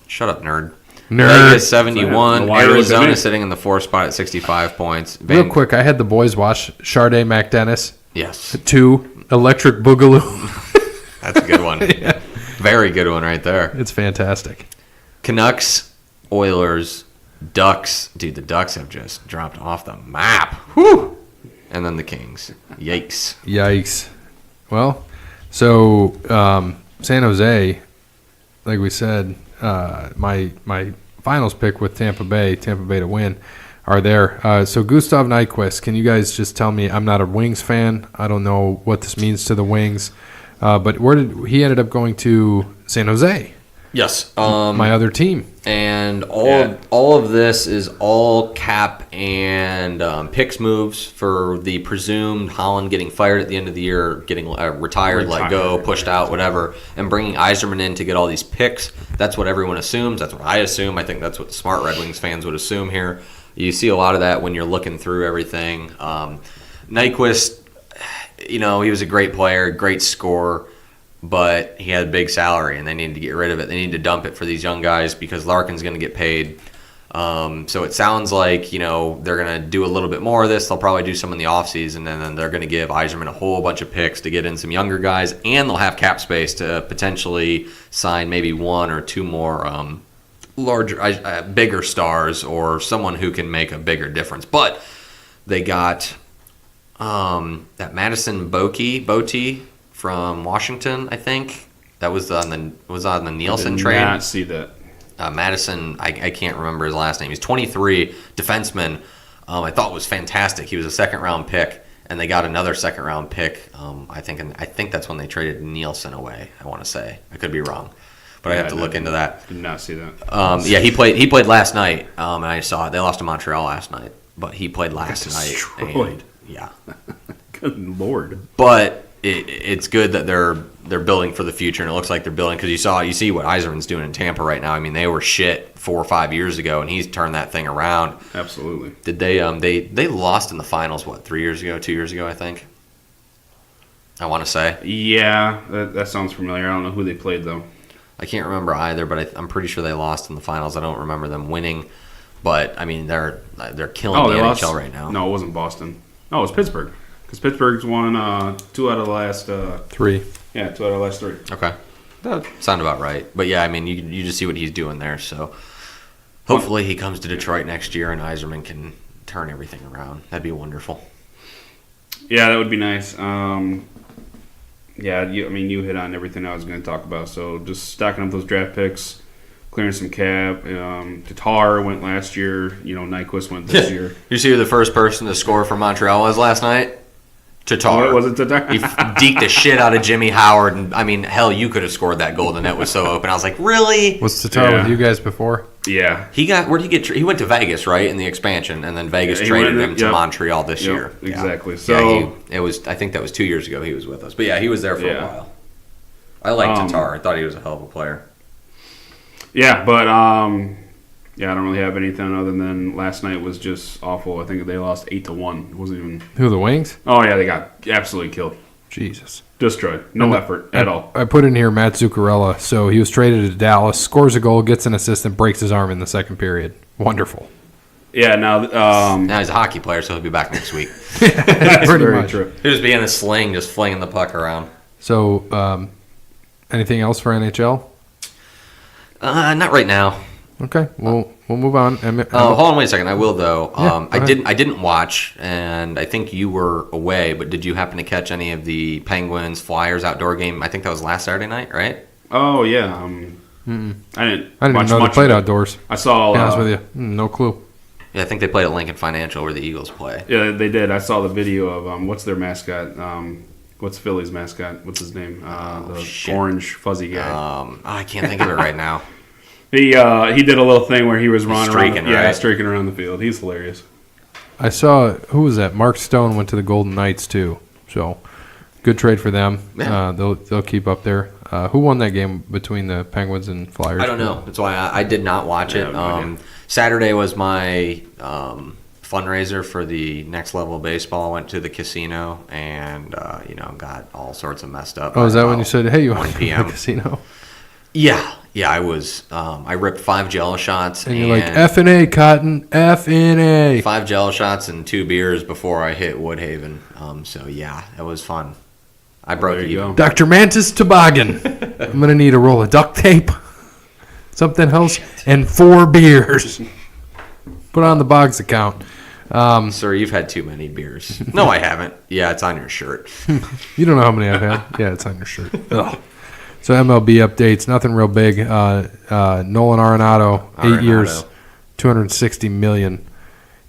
Shut up, nerd. Nerd. Vegas, 71. Why you look at Arizona me? sitting in the 4th spot at 65 points. Real quick, I had the boys watch Sharday McDennis Yes, 2, Electric Boogaloo. that's a good one. Very good one right there. It's fantastic. Canucks, Oilers, Ducks. Dude, the Ducks have just dropped off the map. Whew. And then the Kings. Yikes. Yikes. Well, so San Jose, like we said, my finals pick with Tampa Bay to win, are there. So Gustav Nyquist, can you guys just tell me? I'm not a Wings fan. I don't know what this means to the Wings, but he ended up going to San Jose, Yes. my other team. And all of this is all cap and picks moves for the presumed Holland getting fired at the end of the year, getting retired, let go, pushed out, whatever, and bringing Yzerman in to get all these picks. That's what everyone assumes. That's what I assume. I think that's what the smart Red Wings fans would assume here. You see a lot of that when you're looking through everything. Nyquist, he was a great player, great scorer. but he had a big salary, and they needed to get rid of it. They need to dump it for these young guys because Larkin's going to get paid. So it sounds like, they're going to do a little bit more of this. They'll probably do some in the offseason, and then they're going to give Yzerman a whole bunch of picks to get in some younger guys, and they'll have cap space to potentially sign maybe one or two more larger, bigger stars or someone who can make a bigger difference. But they got that Madison Botey from Washington, I think. That was on the Nielsen trade. I did not see that. Madison, I can't remember his last name. He's 23, defenseman. I thought was fantastic. He was a second-round pick, and they got another second-round pick. I think that's when they traded Nielsen away. I want to say. I could be wrong, but I have to look into that. Did not see that. He played last night, and I saw it. They lost to Montreal last night, but he played last night. Destroyed. Yeah. Good Lord. But it's good that they're building for the future, and it looks like they're building because you see what Yzerman's doing in Tampa right now. I mean, they were shit 4 or 5 years ago, and he's turned that thing around. Absolutely. Did they lost in the finals 2 years ago, I think. I want to say. Yeah, that sounds familiar. I don't know who they played though. I can't remember either, but I'm pretty sure they lost in the finals. I don't remember them winning, but I mean they're killing the NHL right now. No, it wasn't Boston. No, it was Pittsburgh. Because Pittsburgh's won 2 out of the last 3. Yeah, 2 out of the last 3. Okay, that sounded about right. But yeah, I mean, you just see what he's doing there. So hopefully he comes to Detroit next year and Yzerman can turn everything around. That'd be wonderful. Yeah, that would be nice. You hit on everything I was going to talk about. So just stacking up those draft picks, clearing some cap. Tatar went last year. Nyquist went this year. You see who the first person to score for Montreal was last night? Tatar. Was it Tatar? He deked the shit out of Jimmy Howard, and I mean, hell, you could have scored that goal. The net was so open. I was like, really? Was Tatar with you guys before? Yeah. Where'd he get? He went to Vegas, right, in the expansion, and then Vegas traded him to Montreal this year. Exactly. Yeah. So it was. I think that was 2 years ago. He was with us, but yeah, he was there for a while. I liked Tatar. I thought he was a hell of a player. Yeah, but I don't really have anything other than last night was just awful. I think they lost 8-1. It wasn't even. Who, the Wings? Oh yeah, they got absolutely killed. Jesus. Destroyed. No effort at all. I put in here Matt Zuccarello. So he was traded to Dallas, scores a goal, gets an assist, and breaks his arm in the second period. Wonderful. Yeah. Now he's a hockey player, so he'll be back next week. That's pretty much true. He'll just be in a sling, just flinging the puck around. So, anything else for NHL? Not right now. Okay, we'll move on. Hold on, wait a second. I will though. Yeah, I didn't watch, and I think you were away. But did you happen to catch any of the Penguins Flyers outdoor game? I think that was last Saturday night, right? Oh yeah. I didn't even know they played outdoors. I saw. To be honest with you, no clue. Yeah, I think they played at Lincoln Financial where the Eagles play. Yeah, they did. I saw the video of what's their mascot. What's Philly's mascot? What's his name? The orange fuzzy guy. I can't think of it right now. He did a little thing where he was running streaking, around, right? streaking around the field. He's hilarious. I saw, who was that? Mark Stone went to the Golden Knights too. So good trade for them. Yeah. They'll keep up there. Who won that game between the Penguins and Flyers? I don't know. That's why I did not watch it. Saturday was my fundraiser for the Next Level Baseball. I went to the casino and got all sorts of messed up. Oh, is that when you said, "Hey, you want 1 to p.m. the casino"? Yeah. I was. I ripped 5 Jello shots, and you're like, "F&A, Cotton, F&A." 5 Jello shots and 2 beers before I hit Woodhaven. So yeah, it was fun. I broke even. Dr. Mantis Toboggan. I'm gonna need a roll of duct tape, something else, and 4 beers. Put on the Boggs account. Sir, you've had too many beers. No, I haven't. Yeah, it's on your shirt. You don't know how many I've had. Yeah, it's on your shirt. Ugh. So MLB updates, nothing real big. Nolan Arenado, 8 years, $260 million.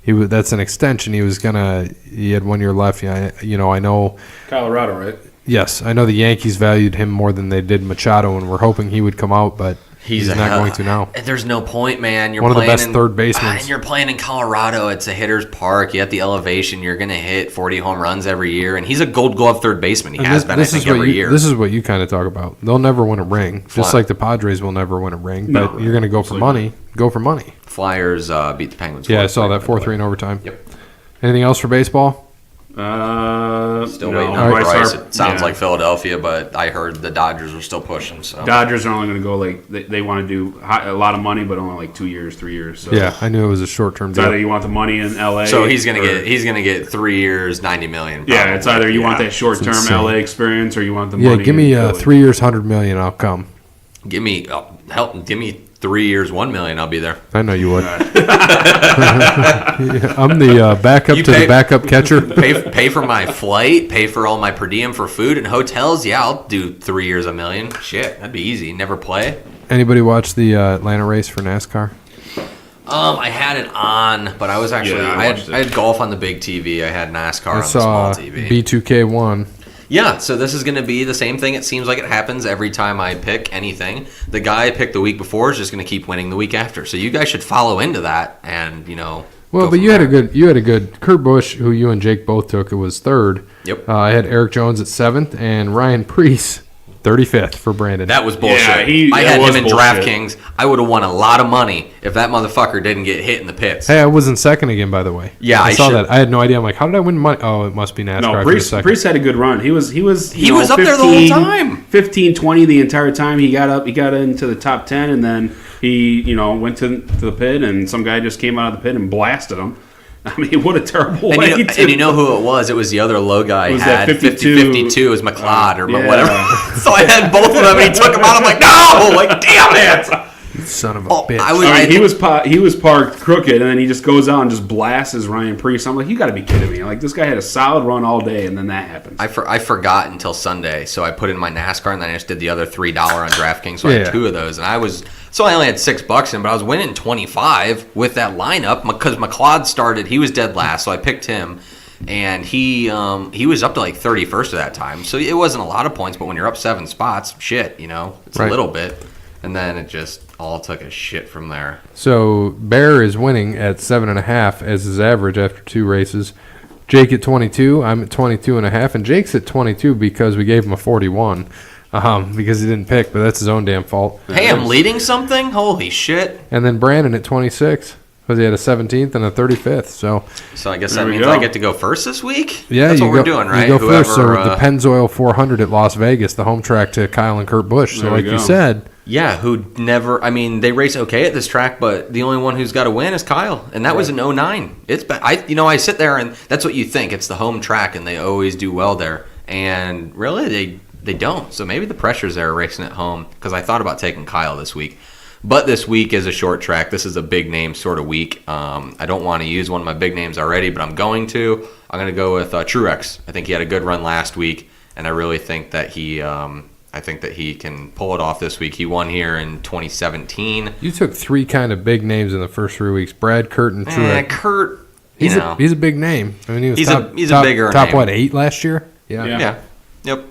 That's an extension. He had 1 year left. Yeah, I know. Colorado, right? Yes, I know the Yankees valued him more than they did Machado, and we're hoping he would come out, but he's not going to now. There's no point, man. You're one of the best third basemen. And you're playing in Colorado. It's a hitter's park. You have the elevation. You're going to hit 40 home runs every year. And he's a Gold Glove third baseman. He has been, I think, every year. This is what you kind of talk about. They'll never win a ring, just like the Padres will never win a ring. But you're going to go for money. Go for money. Flyers beat the Penguins. Yeah, I saw that 4-3 in overtime. Yep. Anything else for baseball? Still waiting on Bryce. It sounds like Philadelphia, but I heard the Dodgers are still pushing. So Dodgers are only going to go like they want to do a lot of money, but only like 2 years, 3 years. So yeah, I knew it was a short-term deal. Either you want the money in LA, so he's gonna get 3 years, $90 million. Probably. Yeah, it's either you want that short-term LA experience or you want the money. Yeah, give me 3 years, $100 million. I'll come. Give me 3 years, $1 million. I'll be there. I know you would. I'm the backup to the backup catcher. Pay for my flight. Pay for all my per diem for food and hotels. Yeah, I'll do 3 years, $1 million. Shit, that'd be easy. Never play. Anybody watch the Atlanta race for NASCAR? I had it on, but I was actually I had golf on the big TV. I had NASCAR on the small TV. B2K1. Yeah, so this is going to be the same thing. It seems like it happens every time I pick anything. The guy I picked the week before is just going to keep winning the week after. So you guys should follow into that, and Well, but you had a good Kurt Busch, who you and Jake both took. It was third. Yep. I had Eric Jones at 7th and Ryan Preece 35th for Brandon. That was bullshit. Yeah, I had him in DraftKings. I would have won a lot of money if that motherfucker didn't get hit in the pits. Hey, I was in second again, by the way. Yeah, I saw that. I had no idea. I'm like, how did I win money? Oh, it must be NASCAR. No, Preece had a good run. He was up there the whole time. 15, 20 the entire time. He got into the top 10, and then he went to the pit, and some guy just came out of the pit and blasted him. I mean, what a terrible way and you know who it was? It was the other low guy. It was had that 52. It was McLeod or yeah. whatever. So I had both of them, and he took them out. I'm like, no! Like, damn it! Son of a bitch. He was parked crooked, and then he just goes out and just blasts Ryan Preece. I'm like, you got to be kidding me. Like, this guy had a solid run all day, and then that happens. I forgot until Sunday, so I put in my NASCAR, and then I just did the other $3 on DraftKings, so I had 2 of those. And I only had $6 in, but I was winning 25 with that lineup because McLeod started. He was dead last, so I picked him. And he was up to like 31st at that time, so it wasn't a lot of points. But when you're up 7 spots, shit, it's a little bit. And then it just all took a shit from there. So Bear is winning at 7.5 as his average after 2 races. Jake at 22. I'm at 22.5, and Jake's at 22 because we gave him a 41 because he didn't pick, but that's his own damn fault. Hey, I'm leading something? Holy shit! And then Brandon at 26 because he had a 17th and a 35th. So I guess that means I get to go first this week. Yeah, that's what we're doing, right? You go first. So the Pennzoil 400 at Las Vegas, the home track to Kyle and Kurt Busch. So like you said. Yeah, they race okay at this track, but the only one who's got to win is Kyle, and that was an 09. I sit there, and that's what you think. It's the home track, and they always do well there. And really, they don't. So maybe the pressure's there racing at home, because I thought about taking Kyle this week. But this week is a short track. This is a big name sort of week. I don't want to use one of my big names already, but I'm going to. I'm going to go with Truex. I think he had a good run last week, and I really think that he can pull it off this week. He won here in 2017. You took 3 kind of big names in the first 3 weeks: Brad, Kurt, and Truex. Kurt, he's a big name. I mean, he was he's top, a bigger top name. 8 last year. Yeah. Yep.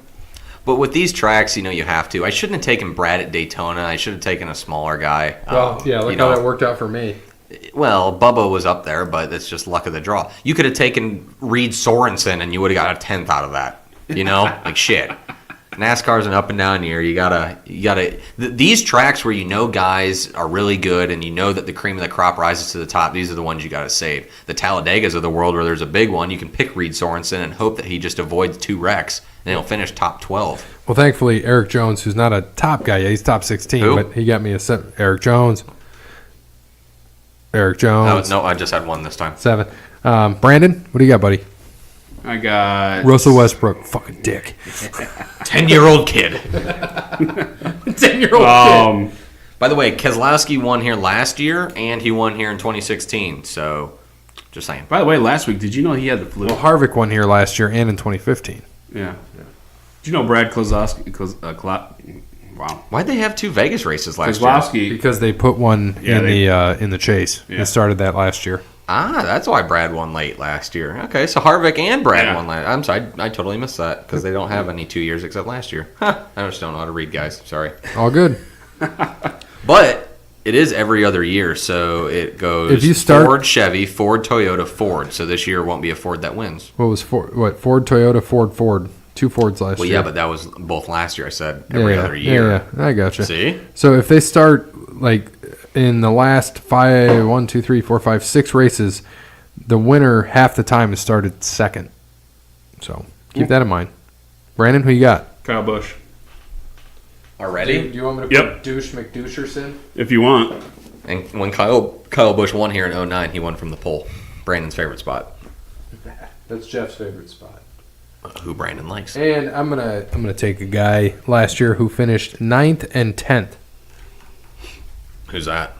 But with these tracks, you have to. I shouldn't have taken Brad at Daytona. I should have taken a smaller guy. Well, look how that worked out for me. Well, Bubba was up there, but it's just luck of the draw. You could have taken Reed Sorensen, and you would have got a 10th out of that. Like shit. NASCAR's an up and down year. You gotta. These tracks where guys are really good, and that the cream of the crop rises to the top. These are the ones you gotta save. The Talladegas of the world, where there's a big one, you can pick Reed Sorensen and hope that he just avoids 2 wrecks, and he'll finish top 12. Well, thankfully, Eric Jones, who's not a top guy yet, he's top 16, Who? But he got me Eric Jones. No, I just had one this time. 7. Brandon, what do you got, buddy? I got Russell Westbrook, fucking dick. 10-year-old kid. 10-year-old kid. By the way, Keselowski won here last year, and he won here in 2016. So, just saying. By the way, last week, did you know he had the flu? Well, Harvick won here last year and in 2015. Yeah. Did you know Brad Keselowski? Wow. Why'd they have 2 Vegas races last year? Because they put one in the chase. Yeah. They started that last year. That's why Brad won late last year. Okay, so Harvick and Brad won last. I'm sorry, I totally missed that because they don't have any 2 years except last year. I just don't know how to read, guys. Sorry. All good. But it is every other year, so it goes if you Ford, Chevy, Ford, Toyota, Ford. So this year won't be a Ford that wins. What was Ford, Toyota, Ford. 2 Fords last year. Well, yeah, but that was both last year. I said every other year. Yeah, I gotcha. See? So if they start like in the last 6 races, the winner half the time has started second. So keep that in mind. Brandon, who you got? Kyle Busch. Already? Do you want me to put Douche McDoucherson? If you want. And when Kyle Busch won here in 2009, he won from the pole. Brandon's favorite spot. That's Jeff's favorite spot. Who Brandon likes. And I'm gonna take a guy last year who finished 9th and 10th. Who's that?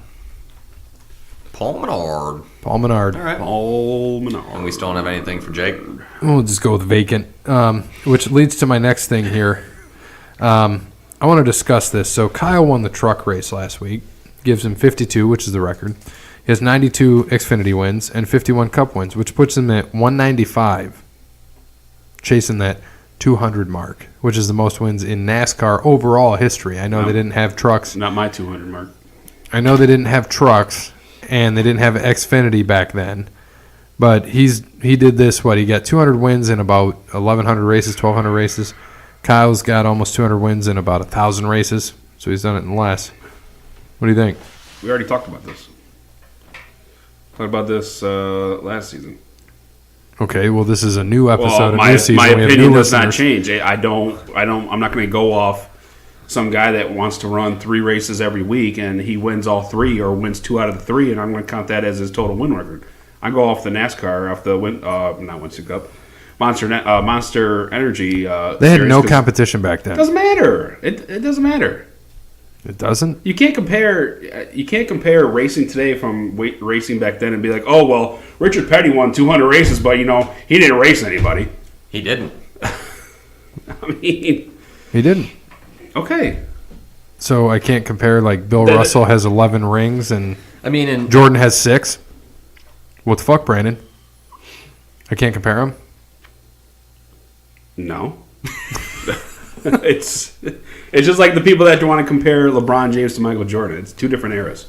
Paul Menard. Paul Menard. All right. Paul Menard. And we still don't have anything for Jake. We'll just go with vacant, which leads to my next thing here. I want to discuss this. So Kyle won the truck race last week. Gives him 52, which is the record. He has 92 Xfinity wins and 51 Cup wins, which puts him at 195, chasing that 200 mark, which is the most wins in NASCAR overall history. I know they didn't have trucks. Not my 200 mark. I know they didn't have trucks, and they didn't have Xfinity back then. But he did this, he got 200 wins in about 1,100 races, 1,200 races. Kyle's got almost 200 wins in about 1,000 races, so he's done it in less. What do you think? We already talked about this. Talked about this last season. Okay, well, this is a new episode of new season. My we have opinion new does not listeners. change. I'm not going to go off some guy that wants to run 3 races every week and he wins all 3 or wins 2 out of the 3, and I'm going to count that as his total win record. I go off the NASCAR, off the not Winston Cup, Monster Energy. They had no competition back then. It doesn't matter. It doesn't matter. It doesn't? You can't compare racing today from racing back then and be like, oh, well, Richard Petty won 200 races, but, he didn't race anybody. He didn't. I mean... He didn't. Okay. So I can't compare, Bill Russell has 11 rings and Jordan has 6? What the fuck, Brandon? I can't compare them? No. It's just like the people that want to compare LeBron James to Michael Jordan. It's 2 different eras.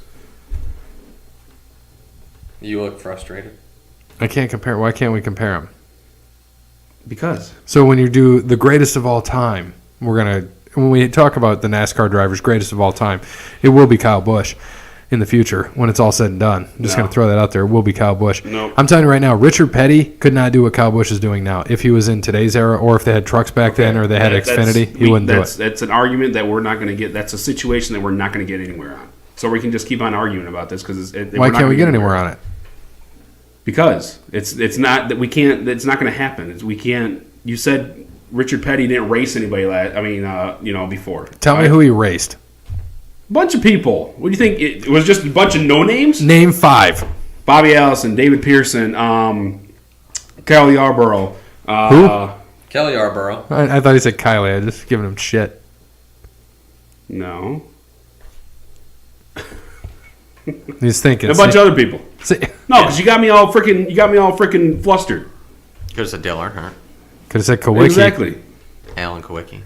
You look frustrated. I can't compare. Why can't we compare them? Because. So when you do the greatest of all time, when we talk about the NASCAR drivers greatest of all time, it will be Kyle Busch in the future when it's all said and done. I'm just going to throw that out there. It will be Kyle Busch. Nope. I'm telling you right now, Richard Petty could not do what Kyle Busch is doing now. If he was in today's era or if they had trucks back then or they had Xfinity, he wouldn't do it. That's an argument that we're not going to get. That's a situation that we're not going to get anywhere on. So we can just keep on arguing about this because why can't we get anywhere on it? Because it's not that we can't. It's not going to happen. We can't. You said Richard Petty didn't race anybody before. Tell me who he raced. Bunch of people. What do you think? It was just a bunch of no names? Name 5. Bobby Allison, David Pearson, Kyle Yarborough. Who? Kelly Yarborough. I thought he said Kylie. I just giving him shit. No. He's thinking. A bunch of other people. See, no, because you got me all freaking flustered. Could have said Dale Earnhardt. Could have said Kawicki. Exactly. Alan Kawicki.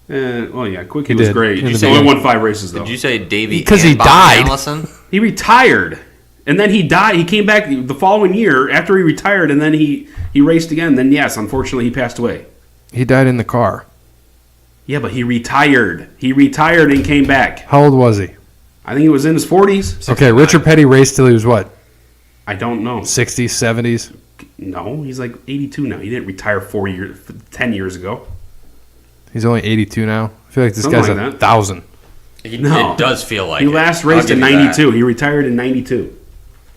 Quickie was great. He He only won 5 races, though. Did you say Davey? Because he Bobby died. Allison? He retired, and then he died. He came back the following year after he retired, and then he raced again. Then, yes, unfortunately, he passed away. He died in the car. Yeah, but he retired. He retired and came back. How old was he? I think he was in his 40s. Okay, Richard Petty raced till he was what? I don't know. 60s, 70s? No, he's like 82 now. He didn't retire 10 years ago. He's only 82 now. I feel like this Something guy's like that. 1,000. No. It does feel like He it. last I'll raced give in you that. 92. He retired in 92.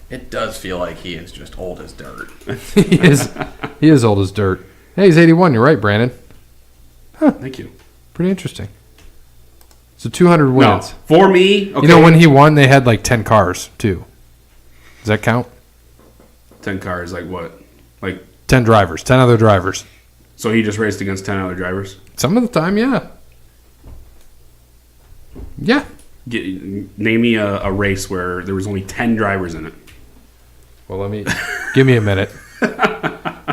It does feel like he is just old as dirt. He is old as dirt. Hey, he's 81. You're right, Brandon. Thank you. Pretty interesting. So 200 wins. No, for me, okay. You know, when he won, they had 10 cars, too. Does that count? 10 cars, like what? 10 drivers, 10 other drivers. So he just raced against 10 other drivers? Some of the time, yeah. Yeah. Name me a race where there was only 10 drivers in it. Well, give me a minute.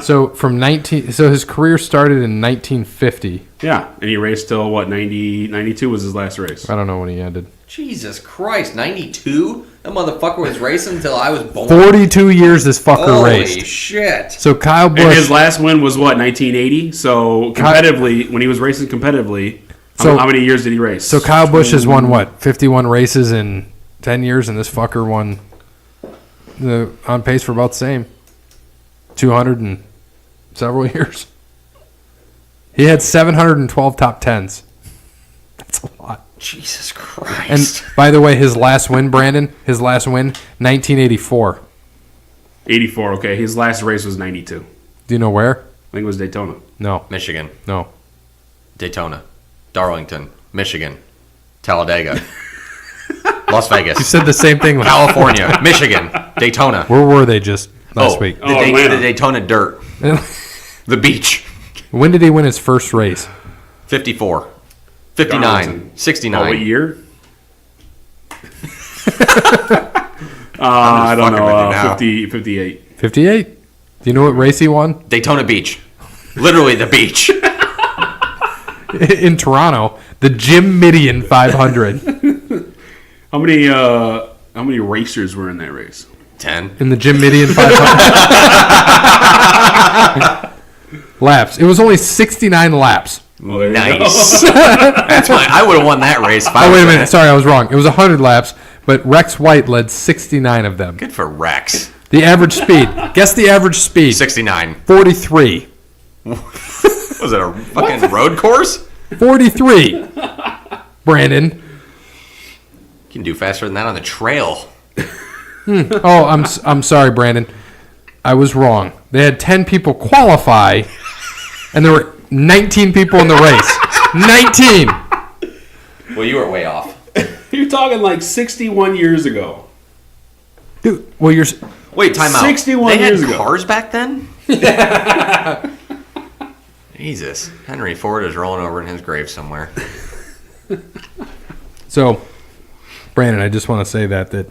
So so his career started in 1950. Yeah, and he raced till 92 was his last race. I don't know when he ended. Jesus Christ, 92? That motherfucker was racing until I was born. 42 years this fucker Holy raced. shit. So Kyle Busch. And his last win was 1980? So competitively, when he was racing competitively, how many years did he race? So Kyle Busch has won 51 races in 10 years, and this fucker won on pace for about the same. 200 and several years. He had 712 top tens. That's a lot. Jesus Christ. And by the way, his last win, Brandon, 1984. 84, okay. His last race was 92. Do you know where? I think it was Daytona. No. Michigan. No. Daytona. Darlington. Michigan. Talladega. Las Vegas. You said the same thing. California. Michigan. Daytona. Where were they just last week? The Daytona Dirt. The beach. When did he win his first race? 54. 59. Darlington. 69. Oh, what year? I don't know. 58. 58? Do you know what race he won? Daytona Beach. Literally the beach. In Toronto, the Jim Midian 500. How many racers were in that race? 10. In the Jim Midian 500. Laps. It was only 69 laps. Well, nice. That's why I would have won that race. Oh, wait a minute. Sorry, I was wrong. It was 100 laps, but Rex White led 69 of them. Good for Rex. The average speed. Guess the average speed. 69. 43. Was it a fucking road course? 43. Brandon. You can do faster than that on the trail. Oh, I'm sorry, Brandon. I was wrong. They had 10 people qualify, and there were 19 people in the race. 19. Well, you were way off. You're talking like 61 years ago. Dude, well, Wait, time out. 61 years ago. They had cars back then? Jesus. Henry Ford is rolling over in his grave somewhere. So, Brandon, I just want to say that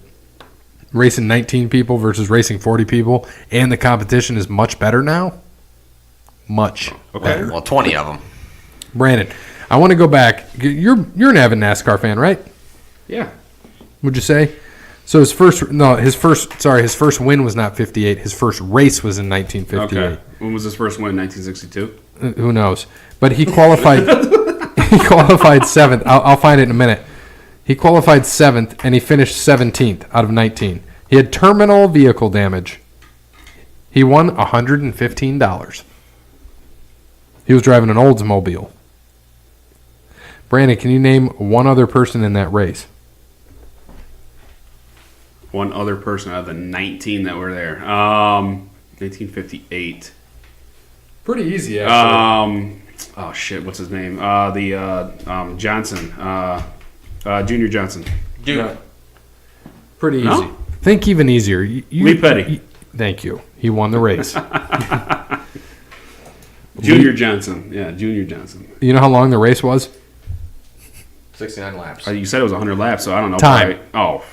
racing 19 people versus racing 40 people, and the competition is much better now. Much better. Well, 20 of them. Brandon, I want to go back. You're an avid NASCAR fan, right? Yeah. Would you say? So his first win was not 58. His first race was in 1958. Okay. When was his first win? 1962. Who knows? But he qualified. He qualified seventh. I'll find it in a minute. He qualified seventh, and he finished 17th out of 19. He had terminal vehicle damage. He won $115. He was driving an Oldsmobile. Brandon, can you name one other person in that race? One other person out of the 19 that were there. 1958. Pretty easy, actually. Oh shit, what's his name? Johnson. Junior Johnson. Dude. Yeah. Pretty easy. No? Think even easier. Lee Petty. Thank you. He won the race. Junior Johnson. Yeah, Junior Johnson. You know how long the race was? 69 laps. You said it was 100 laps, so I don't know. Time. Probably,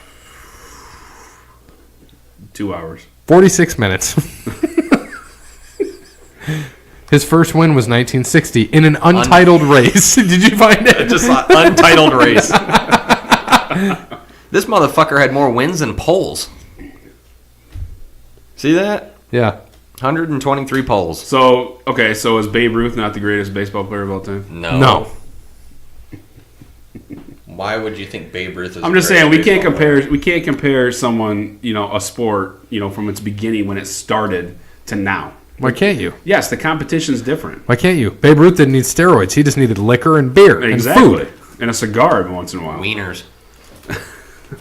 2 hours. 46 minutes. His first win was 1960 in an untitled race. Did you find it? Just untitled race. This motherfucker had more wins than poles. See that? Yeah. 123 poles. So is Babe Ruth not the greatest baseball player of all time? No. Why would you think Babe Ruth is? I'm just saying we can't compare someone, a sport, from its beginning when it started to now. Why can't you? Yes, the competition's different. Why can't you? Babe Ruth didn't need steroids. He just needed liquor and beer Exactly. and food. And a cigar every once in a while. Wieners.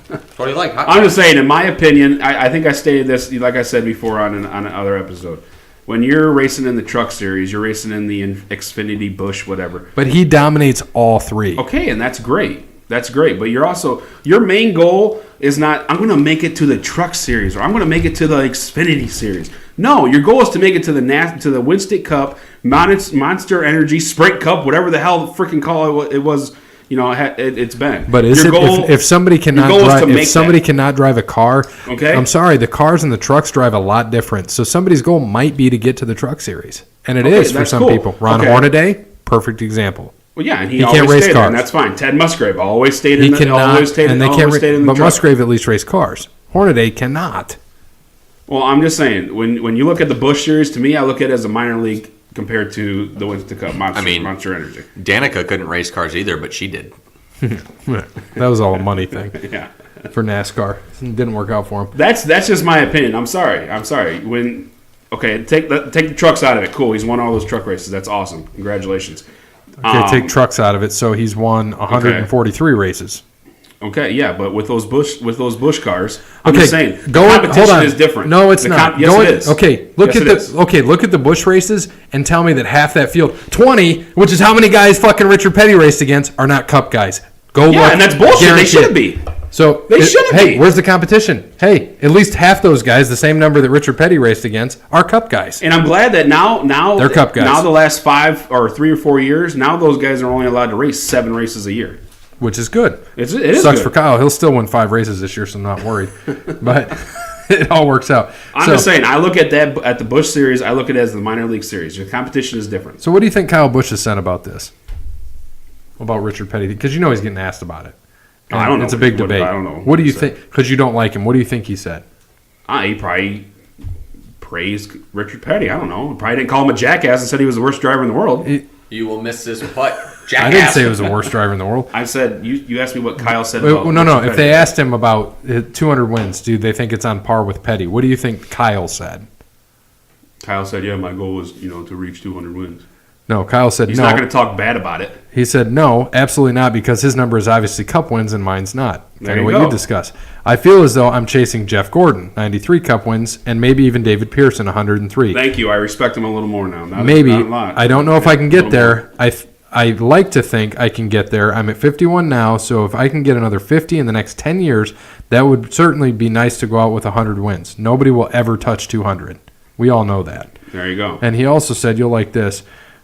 What do you like? I'm just saying, in my opinion, I think I stated this, like I said before on another episode. When you're racing in the truck series, you're racing in the Xfinity, Busch, whatever. But he dominates all three. Okay, and that's great. That's great. But your main goal is not, I'm going to make it to the truck series or I'm going to make it to the Xfinity series. No, your goal is to make it to the Winston Cup, Monster Energy, Sprint Cup, whatever the hell the freaking call it was. It's been. But if somebody cannot drive a car, okay. I'm sorry, the cars and the trucks drive a lot different. So somebody's goal might be to get to the truck series, and it is for some people. Ron Hornaday, perfect example. Well, yeah, and he can't always race stayed cars. there, and that's fine. Ted Musgrave always stayed in the But Musgrave at least raced cars. Hornaday cannot. Well, I'm just saying, when you look at the Busch series, to me, I look at it as a minor league compared to the Winston Cup, Monster Energy. Danica couldn't race cars either, but she did. That was all a money thing. Yeah. For NASCAR. It didn't work out for him. That's just my opinion. I'm sorry. When Okay, take the trucks out of it. Cool. He's won all those truck races. That's awesome. Congratulations. Okay, take trucks out of it. So he's won 143 races. Okay, yeah, but with those Bush cars, I'm just saying the competition hold on. Is different. No, it's not. Yes, it is. Okay, look at the Bush races and tell me that half that field, 20, which is how many guys fucking Richard Petty raced against, are not Cup guys. Look, and that's bullshit. They shouldn't be. So they shouldn't be. Hey, where's the competition? Hey, at least half those guys, the same number that Richard Petty raced against, are Cup guys. And I'm glad that now they're Cup guys. Now the last 5 or 3 or 4 years, now those guys are only allowed to race 7 races a year. Which is good. It is Sucks good. for Kyle. He'll still win 5 races this year, so I'm not worried. But it all works out. I'm just saying, I look at the Busch Series, I look at it as the minor league series. The competition is different. So what do you think Kyle Busch has said about this? About Richard Petty? Because you know he's getting asked about it. I don't know. It's a big debate. I don't know. What do you think? Because you don't like him. What do you think he said? He probably praised Richard Petty. I don't know. Probably didn't call him a jackass and said he was the worst driver in the world. You will miss this putt, jackass. I didn't say he was the worst driver in the world. I said, you asked me what Kyle said about No. Richard If Petty. they asked him about 200 wins, do they think it's on par with Petty? What do you think Kyle said? Kyle said, yeah, my goal is to reach 200 wins. No, Kyle said He's no. not going to talk bad about it. He said no, absolutely not, because his number is obviously Cup wins and mine's not. There you what go. you discuss. I feel as though I'm chasing Jeff Gordon, 93 Cup wins, and maybe even David Pearson, 103. Thank you. I respect him a little more now. Maybe. Not a lot. I don't know if I can get there. I like to think I can get there. I'm at 51 now, so if I can get another 50 in the next 10 years, that would certainly be nice to go out with 100 wins. Nobody will ever touch 200. We all know that. There you go. And he also said, you'll like this,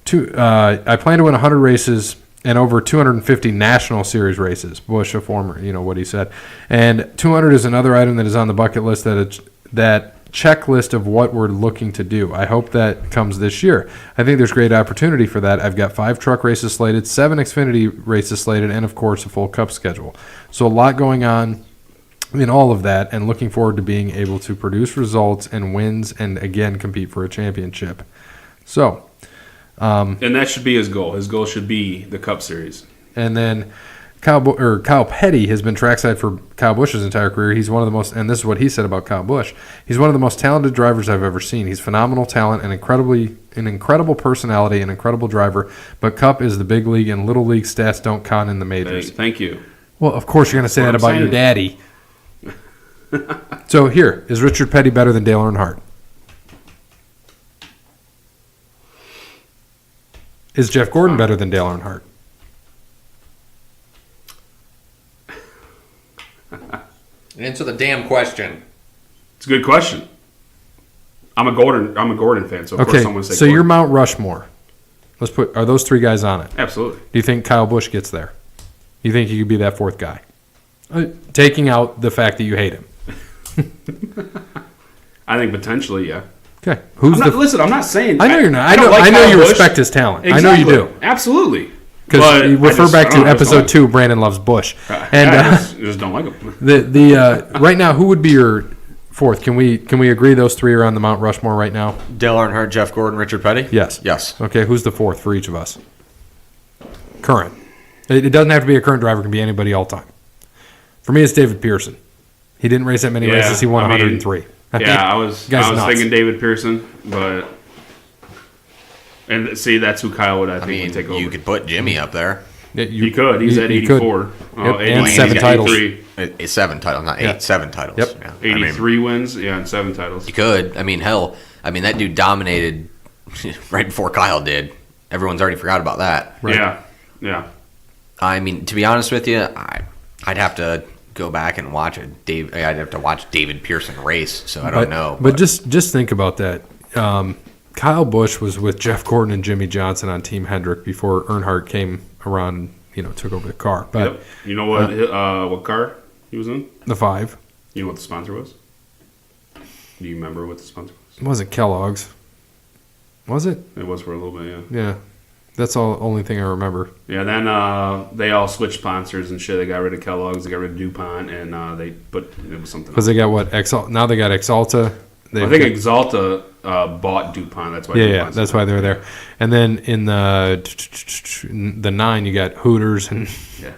I plan to win 100 races and over 250 National Series races. Bush, a former, what he said. And 200 is another item that is on the bucket list that checklist of what we're looking to do. I hope that comes this year. I think there's great opportunity for that. I've got 5 truck races slated, 7 Xfinity races slated, and of course a full Cup schedule. So a lot going on in all of that, and looking forward to being able to produce results and wins and again compete for a championship. So and that should be his goal. His goal should be the Cup Series. And then Kyle Petty has been trackside for Kyle Busch's entire career. He's one of the most, and this is what he said about Kyle Busch, he's one of the most talented drivers I've ever seen. He's phenomenal talent and an incredible personality, an incredible driver, but Cup is the big league and little league stats don't count in the majors. Thank you. Well, of course you're going to say that about your daddy. So here, is Richard Petty better than Dale Earnhardt? Is Jeff Gordon better than Dale Earnhardt? Answer the damn question. It's a good question. I'm a Gordon fan, so of course someone say so Gordon. you're Mount Rushmore. Are those 3 guys on it? Absolutely. Do you think Kyle Busch gets there? You think he could be that 4th guy? Taking out the fact that you hate him. I think potentially, yeah. Okay. Listen, I'm not saying. I know you're not. I know you Busch. respect his talent. Exactly. I know you do. Absolutely. Because you refer back to episode 2, Brandon loves Bush. And I just don't like him. Right now, who would be your 4th? Can we agree those 3 are on the Mount Rushmore right now? Dale Earnhardt, Jeff Gordon, Richard Petty? Yes. Yes. Okay, who's the 4th for each of us? Current. It doesn't have to be a current driver. It can be anybody all time. For me, it's David Pearson. He didn't race that many races. He won 103. I was thinking David Pearson, and see, that's who Kyle would think would take over. You could put Jimmy up there. He could. He's at 84. And 7 titles. 7 titles, not 8. Yeah. 7 titles. Yep. Yeah. 83 wins, and 7 titles. You could. That dude dominated right before Kyle did. Everyone's already forgot about that. Right. Yeah. To be honest with you, I'd have to go back and watch I'd have to watch David Pearson race, so I don't know. But just think about that. Kyle Busch was with Jeff Gordon and Jimmy Johnson on Team Hendrick before Earnhardt came around, took over the car. But yep. You know what car he was in? The 5. You know what the sponsor was? Do you remember what the sponsor was? It wasn't Kellogg's. Was it? It was for a little bit, yeah. Yeah. That's the only thing I remember. Yeah, then they all switched sponsors and shit. They got rid of Kellogg's, they got rid of DuPont, and it was something else. Because they got what? Now they got Exalta I think Exalta bought DuPont. That's why. Yeah, that's why they're there. And then in the 9, you got Hooters and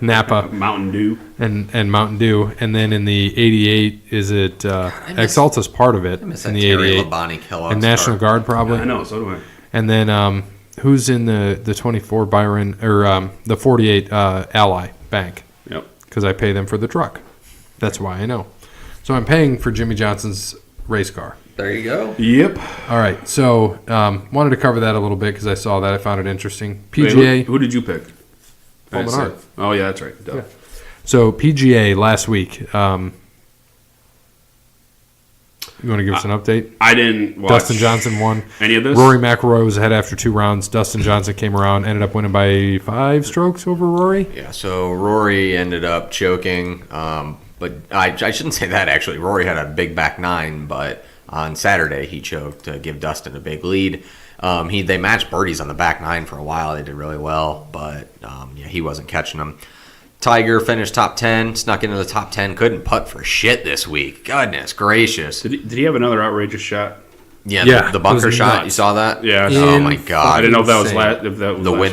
Napa, Mountain Dew, and Mountain Dew. And then in the 88, is it Exalta's part of it in the 88, and National Guard probably. Yeah, I know, so do I. And then who's in the 24 Byron or the 48 Ally Bank? Yep. Because I pay them for the truck. That's why I know. So I'm paying for Jimmy Johnson's race car. There you go. Yep. All right. So wanted to cover that a little bit because I saw that. I found it interesting. PGA. Wait, who did you pick? Paul Menard. Oh, yeah, that's right. Duh. Yeah. So PGA last week. You want to give us an update? I didn't watch. Dustin Johnson won. Any of this? Rory McIlroy was ahead after 2 rounds. Dustin Johnson came around, ended up winning by 5 strokes over Rory. Yeah, so Rory ended up choking. But I shouldn't say that, actually. Rory had a big back 9, but on Saturday he choked to give Dustin a big lead. They matched birdies on the back 9 for a while. They did really well, but he wasn't catching them. Tiger finished top 10, snuck into the top 10, couldn't putt for shit this week. Goodness gracious. Did he have another outrageous shut? Yeah, the bunker shot. Nuts. You saw that? Yeah. Oh my god. I didn't know if that was last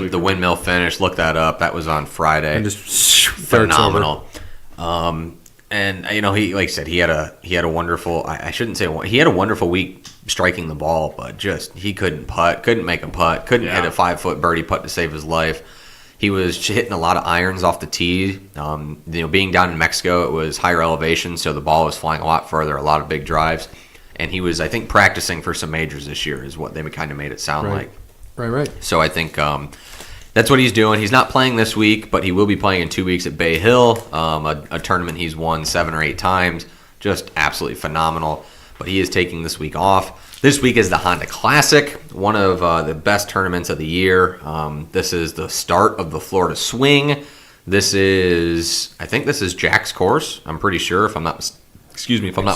week. The windmill finish. Look that up. That was on Friday. And just phenomenal. And he, like I said, he had a wonderful. I shouldn't say he had a wonderful week striking the ball, but just he couldn't putt, couldn't make a putt, couldn't hit a 5-foot birdie putt to save his life. He was hitting a lot of irons off the tee. Being down in Mexico, it was higher elevation, so the ball was flying a lot further, a lot of big drives. And he was, I think, practicing for some majors this year is what they kind of made it sound like. Right. So I think that's what he's doing. He's not playing this week, but he will be playing in 2 weeks at Bay Hill, a tournament he's won 7 or 8 times. Just absolutely phenomenal. But he is taking this week off. This week is the Honda Classic, one of the best tournaments of the year. This is the start of the Florida Swing. I think this is Jack's course. I'm pretty sure, if I'm not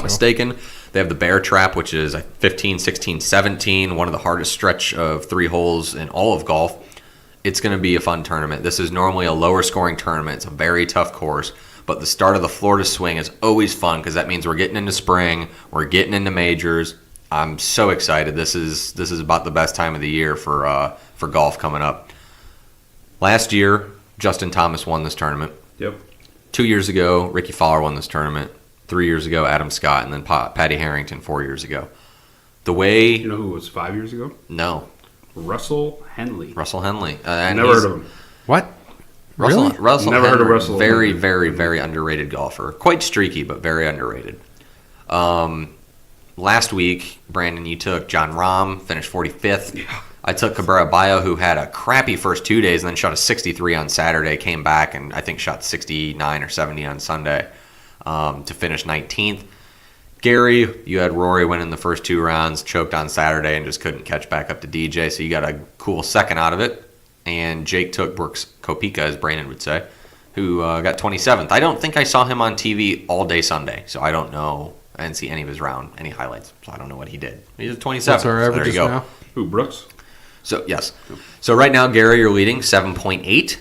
mistaken. They have the Bear Trap, which is 15, 16, 17, one of the hardest stretch of 3 holes in all of golf. It's going to be a fun tournament. This is normally a lower scoring tournament. It's a very tough course. But the start of the Florida Swing is always fun because that means we're getting into spring, we're getting into majors. I'm so excited. This is about the best time of the year for golf coming up. Last year, Justin Thomas won this tournament. Yep. 2 years ago, Ricky Fowler won this tournament. 3 years ago, Adam Scott, and then Patty Harrington 4 years ago. You know who was 5 years ago? No. Russell Henley. Never heard of him. What? Russell Never heard of Henley, Russell. Very, very, very underrated golfer. Quite streaky, but very underrated. Last week, Brandon, you took John Rahm, finished 45th. Yeah. I took Cabrera Bayo, who had a crappy first 2 days and then shot a 63 on Saturday, came back and I think shot 69 or 70 on Sunday to finish 19th. Gary, you had Rory winning the first 2 rounds, choked on Saturday and just couldn't catch back up to DJ, so you got a cool second out of it. And Jake took Brooks Koepka, as Brandon would say, who got 27th. I don't think I saw him on TV all day Sunday, so I don't know. I didn't see any of his any highlights, so I don't know what he did. He's 27th. What's our averages so there you go. now? Who, Brooks? So, yes. So right now, Gary, you're leading 7.8.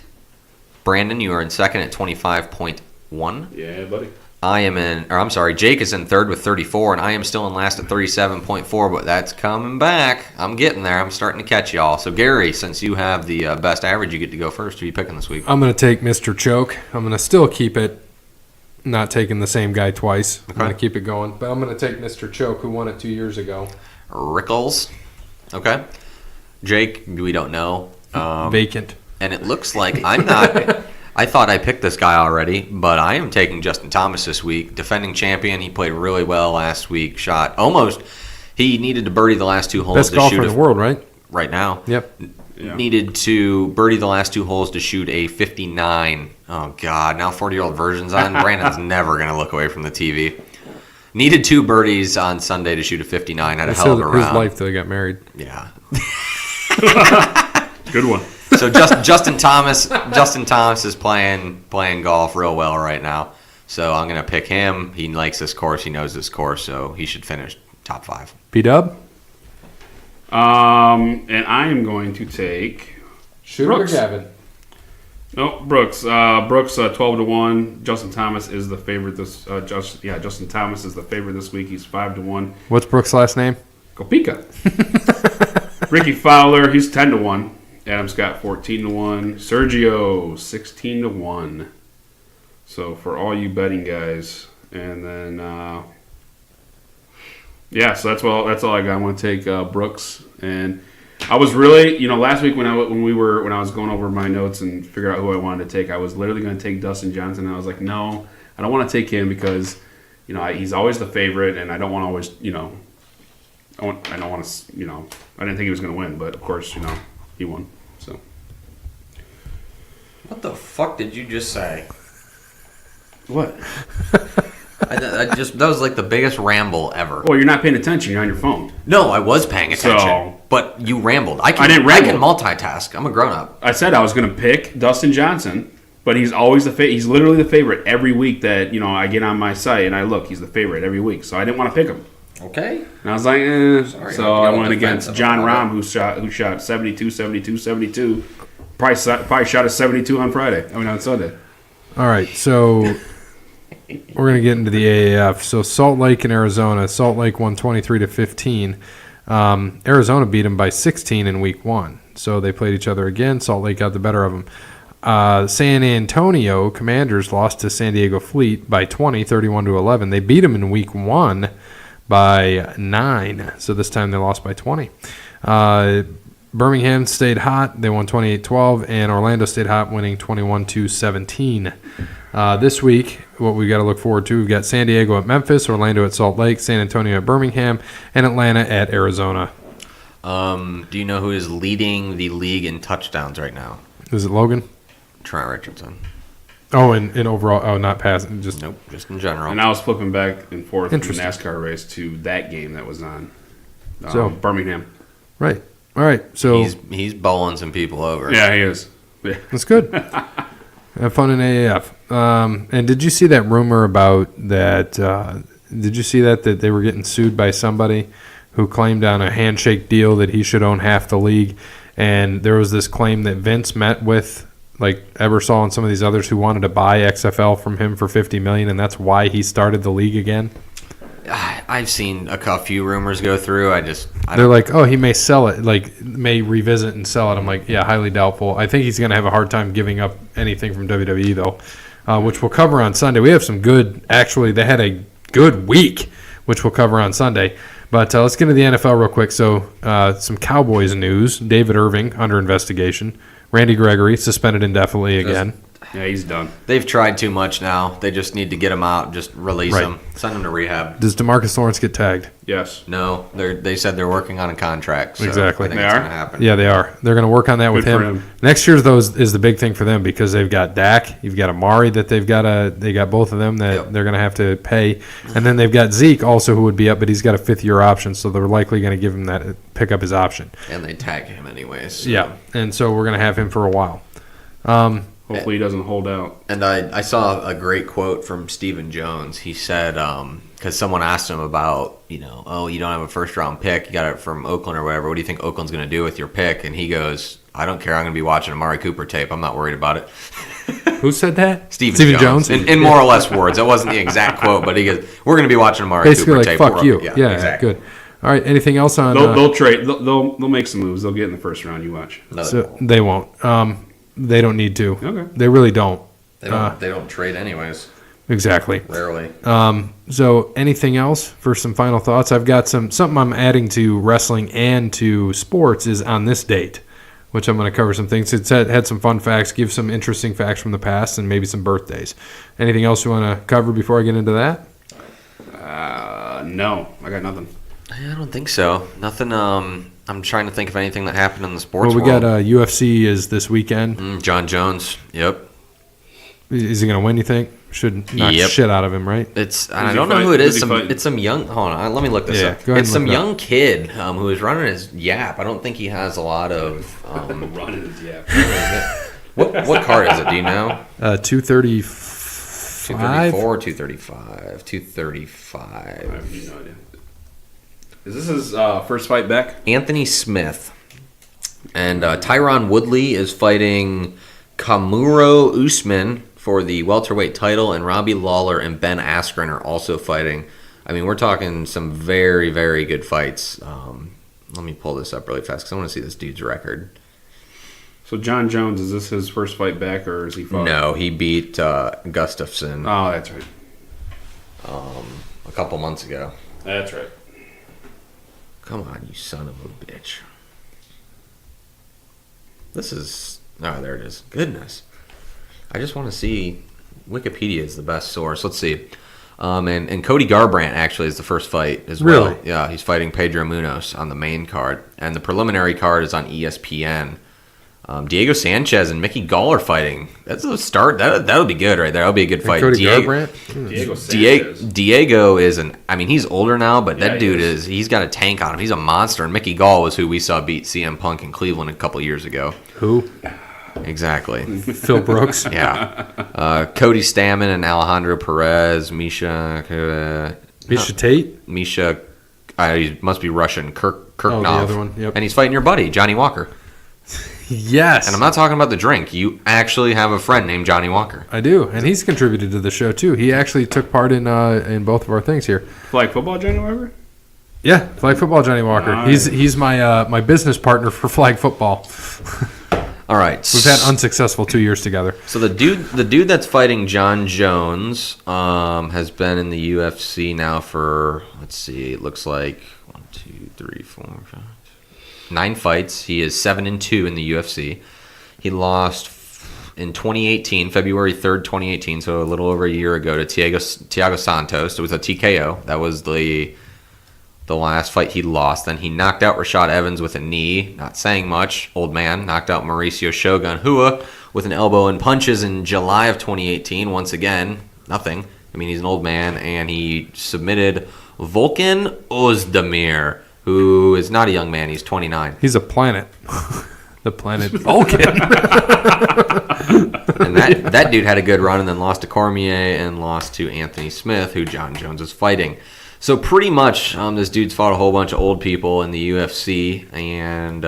Brandon, you are in second at 25.1. Yeah, buddy. Jake is in third with 34, and I am still in last at 37.4, but that's coming back. I'm getting there. I'm starting to catch y'all. So, Gary, since you have the best average, you get to go first. Who are you picking this week? I'm going to take Mr. Choke. I'm going to still keep it, not taking the same guy twice. I'm going to keep it going. But I'm going to take Mr. Choke, who won it 2 years ago. Rickles. Okay. Jake, we don't know. Vacant. And it looks like I'm not... I thought I picked this guy already, but I am taking Justin Thomas this week. Defending champion, he played really well last week. Shot almost. He needed to birdie the last 2 holes. Best golfer in the world, right? Right now. Yep. Yeah. Needed to birdie the last 2 holes to shoot a 59. Oh, God. Now 40-year-old version's on. Brandon's never going to look away from the TV. Needed 2 birdies on Sunday to shoot a 59. Had a hell of a round. His life till he got married. Yeah. Good one. So Justin Thomas is playing golf real well right now. So I'm going to pick him. He likes this course. He knows this course, so he should finish top 5. P-Dub? And I am going to take Shooter or Brooks. Gavin? No, Brooks. Brooks 12-1. Justin Thomas is the favorite this. Justin Thomas is the favorite this week. He's 5-1. What's Brooks' last name? Kopika. Ricky Fowler, he's 10-1. Adam Scott 14-1. Sergio 16-1. So for all you betting guys, and then so that's all I got. I want to take Brooks, and I was really, last week when I was going over my notes and figure out who I wanted to take, I was literally going to take Dustin Johnson, and I was like, no, I don't want to take him because he's always the favorite, and I don't want to always I don't want to I didn't think he was going to win, but of course he won. So what the fuck did you just say? What? That was like the biggest ramble ever. Well, you're not paying attention. You're on your phone. No, I was paying attention. So, but you rambled. I didn't ramble. I can multitask. I'm a grown up. I said I was going to pick Dustin Johnson, but he's always he's literally the favorite every week that I get on my site and I look. He's the favorite every week, so I didn't want to pick him. Okay. And I was like, Sorry, so I went against John Rahm, who shot 72, 72, 72. Probably shot a 72 on Sunday. All right, so we're going to get into the AAF. So Salt Lake and Arizona. Salt Lake won 23-15. Arizona beat them by 16 in week 1. So they played each other again. Salt Lake got the better of them. San Antonio Commanders lost to San Diego Fleet by 20, 31-11. They beat them in week 1 by 9. So this time they lost by 20. Birmingham stayed hot. They won 28-12, and Orlando stayed hot, winning 21-17. This week, what we got to look forward to, we've got San Diego at Memphis, Orlando at Salt Lake, San Antonio at Birmingham, and Atlanta at Arizona. Do you know who is leading the league in touchdowns right now? Is it Logan? Trent Richardson. Oh, in overall, not passing, just Nope, just in general. And I was flipping back and forth from the NASCAR race to that game that was on Birmingham. Right. All right. So he's bowling some people over. Yeah, he is. Yeah. That's good. Have fun in AAF. And did you see that rumor about that? Did you see that they were getting sued by somebody who claimed on a handshake deal that he should own half the league? And there was this claim that Vince met with like Ebersol and some of these others who wanted to buy XFL from him for $50 million, and that's why he started the league again. I've seen a few rumors go through. They're like, oh, he may sell it, like may revisit and sell it. I'm like, yeah, highly doubtful. I think he's going to have a hard time giving up anything from WWE though, which we'll cover on Sunday. We have some good. Actually, they had a good week, which we'll cover on Sunday. But let's get into the NFL real quick. So some Cowboys news: David Irving under investigation. Randy Gregory suspended indefinitely again. Yeah, he's done. They've tried too much now. They just need to get him out, just release him, send him to rehab. Does DeMarcus Lawrence get tagged? Yes. No, they said they're working on a contract. So Exactly. I think They it's are? going to happen. Yeah, they are. They're going to work on that with Good for him. him. Next year, is the big thing for them because they've got Dak, you've got Amari that they got both of them that they're going to have to pay, and then they've got Zeke also who would be up, but he's got a 5th-year option, so they're likely going to give him that pick up his option. And they tag him anyways. So. Yeah, and so we're going to have him for a while. Hopefully he doesn't hold out. And I saw a great quote from Stephen Jones. He said, because someone asked him about, you don't have a first-round pick. You got it from Oakland or whatever. What do you think Oakland's going to do with your pick? And he goes, I don't care. I'm going to be watching Amari Cooper tape. I'm not worried about it. Who said that? Stephen Jones. In more or less words. That wasn't the exact quote, but he goes, we're going to be watching Amari Basically Cooper like, tape. fuck you. Yeah, exactly. Good. All right, anything else on... They'll trade. They'll make some moves. They'll get in the first round. You watch. No, so they won't. They don't need to. Okay. They really don't. They don't trade anyways. Exactly. Rarely. So anything else for some final thoughts? I've got something I'm adding to wrestling and to sports is on this date, which I'm going to cover some things. It's had some fun facts, give some interesting facts from the past, and maybe some birthdays. Anything else you want to cover before I get into that? No, I got nothing. I don't think so. Nothing. I'm trying to think of anything that happened in the sports Well, we world. got UFC is this weekend. John Jones. Yep. Is he going to win, you think? Should knock Yep. shit out of him, right? I don't know who it is. Who's he fighting? It's some young. Hold on, let me look this Yeah, up. go ahead It's and some look it up. young kid who is running his yap. I don't think he has a lot of. Running his yap. What card is it? Do you know? 235. 234, 235, 235. I have no idea. Is this his first fight back? Anthony Smith and Tyron Woodley is fighting Kamaru Usman for the welterweight title, and Robbie Lawler and Ben Askren are also fighting. I mean, we're talking some very, very good fights. Let me pull this up really fast because I want to see this dude's record. So John Jones, is this his first fight back, or is he fought? No, he beat Gustafsson. Oh, that's right. A couple months ago. That's right. Come on, you son of a bitch. This is... Oh, there it is. Goodness. I just want to see... Wikipedia is the best source. Let's see. And Cody Garbrandt actually is the first fight as well. Really? Yeah, he's fighting Pedro Munoz on the main card. And the preliminary card is on ESPN. Diego Sanchez and Mickey Gall are fighting. That's a start. That'll be good right there. That'll be a good fight. Cody Garbrandt? Diego Sanchez. Diego is he's older now, but that dude he's got a tank on him. He's a monster. And Mickey Gall was who we saw beat CM Punk in Cleveland a couple years ago. Who? Exactly. Phil Brooks? Yeah. Cody Stammen and Alejandro Perez, Misha Tate? Misha, he must be Russian, Kirknov. The other one, yep. And he's fighting your buddy, Johnny Walker. Yes. And I'm not talking about the drink. You actually have a friend named Johnny Walker. I do, and he's contributed to the show too. He actually took part in both of our things here. Flag football, Johnny Walker? Yeah, flag football, Johnny Walker. Nice. He's my my business partner for flag football. All right. We've had unsuccessful 2 years together. So the dude that's fighting John Jones has been in the UFC now for, let's see, it looks like 1, 2, 3, 4, 5, 9 fights. He is 7-2 in the UFC. He lost in 2018, February 3rd, 2018, so a little over a year ago, to Thiago Santos. It was a TKO. That was the last fight he lost. Then he knocked out Rashad Evans with a knee. Not saying much. Old man. Knocked out Mauricio Shogun Hua with an elbow and punches in July of 2018. Once again, nothing. I mean, he's an old man. And he submitted Volkan Ozdemir, who is not a young man. He's 29. He's a planet. The planet Vulcan. And that dude had a good run and then lost to Cormier and lost to Anthony Smith, who John Jones is fighting. So pretty much, this dude's fought a whole bunch of old people in the UFC, and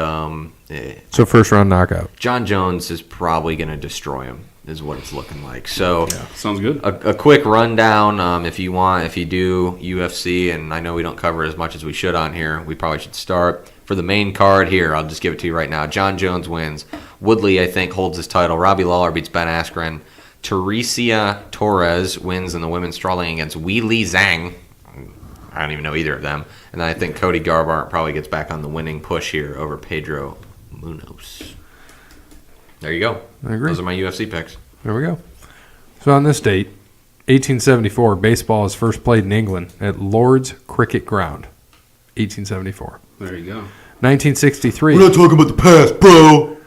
So first round knockout. John Jones is probably going to destroy him, is what it's looking like. So Yeah, sounds good. a quick rundown, if you do UFC, and I know we don't cover it as much as we should on here, we probably should start. For the main card here, I'll just give it to you right now. John Jones wins. Woodley, I think, holds his title. Robbie Lawler beats Ben Askren. Teresia Torres wins in the women's strawling against Wei Li Zhang. I don't even know either of them. And then I think Cody Garbrandt probably gets back on the winning push here over Pedro Munoz. There you go. I agree. Those are my UFC picks. There we go. So on this date, 1874, baseball is first played in England at Lord's Cricket Ground. 1874. There you go. 1963. We're not talking about the past, bro.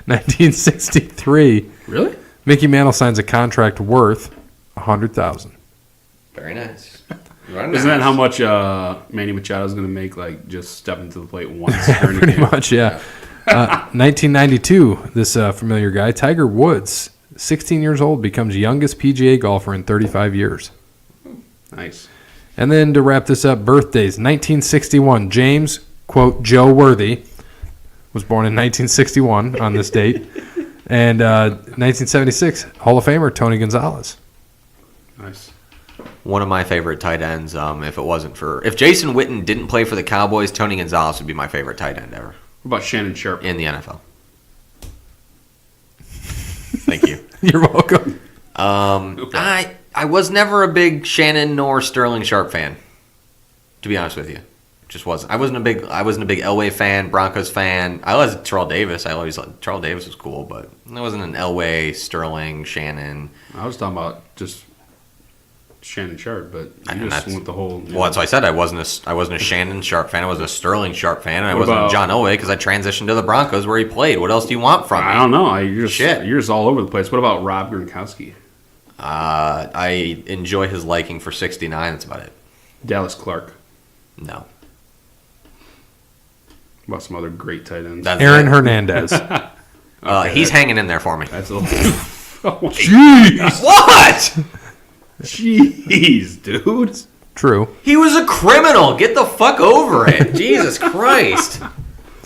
1963. Really? Mickey Mantle signs a contract worth $100,000. Very nice. Isn't that how much Manny Machado is going to make, like, just stepping to the plate once? during the Pretty game? much, yeah. 1992, this familiar guy, Tiger Woods, 16 years old, becomes youngest PGA golfer in 35 years. Nice. And then to wrap this up, birthdays. 1961, James, quote, Joe Worthy, was born in 1961 on this date. And 1976, Hall of Famer Tony Gonzalez. Nice. One of my favorite tight ends. If Jason Witten didn't play for the Cowboys, Tony Gonzalez would be my favorite tight end ever What about Shannon Sharp? in the NFL. Thank you. You're welcome. I was never a big Shannon nor Sterling Sharp fan, to be honest with you. Just wasn't. I wasn't a big Elway fan, Broncos fan. I was Terrell Davis. Terrell Davis was cool, but I wasn't an Elway, Sterling, Shannon. I was talking about just Shannon Sharp, but And you just that's- went the whole. Well, that's why I said I wasn't a Shannon Sharp fan. I wasn't a Sterling Sharp fan. And I What wasn't about- a John Elway because I transitioned to the Broncos where he played. What else do you want from me? I don't know. You're Shit. just all over the place. What about Rob Gronkowski? I enjoy his liking for 69. That's about it. Dallas Clark. No. What about some other great tight ends? That's Aaron it. Hernandez. He's hanging in there for me. That's a little. Jeez. What? Jeez, dude. True. He was a criminal. Get the fuck over it. Jesus Christ.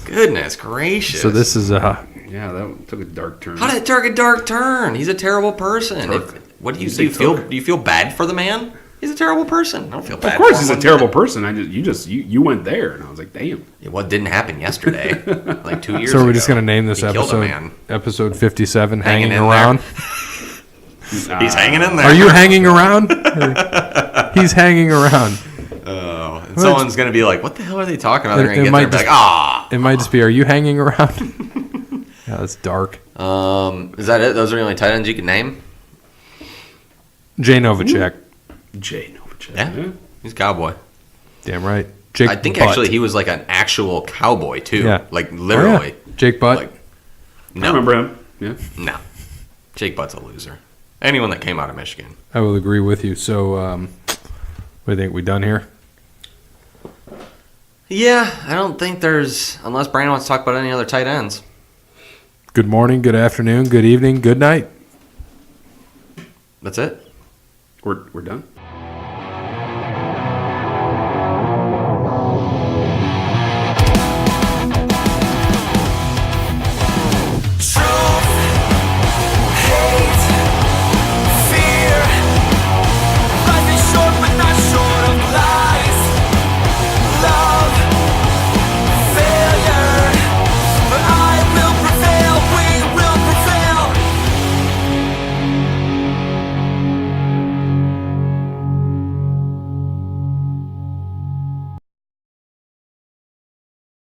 Goodness gracious. So this is Yeah, that took a dark turn. How did it take a dark turn? He's a terrible person. What do you feel? Do you feel bad for the man? He's a terrible person. I don't feel bad. Of course, he's a terrible person. You went there, and I was like, damn. What didn't happen yesterday? Like 2 years. So ago. we're just gonna name this episode 57, hanging around. He's hanging in there. Are you hanging around? He's hanging around. Oh, and someone's gonna be like, "What the hell are they talking about?" They're gonna get there and be like, "Ah." It might just be, "Are you hanging around?" Yeah, that's dark. Is that it? Those are the only tight ends you can name? Jay Novacek. Yeah, he's a Cowboy. Damn right. Jake I think Butt. actually he was like an actual Cowboy too. Yeah. Like literally. Oh, yeah. Jake Butt. Like, no. I remember him. Yeah. No. Jake Butt's a loser. Anyone that came out of Michigan. I will agree with you. So, what do you think? We done here? Yeah, I don't think there's, unless Brandon wants to talk about any other tight ends. Good morning, good afternoon, good evening, good night. That's it. We're done.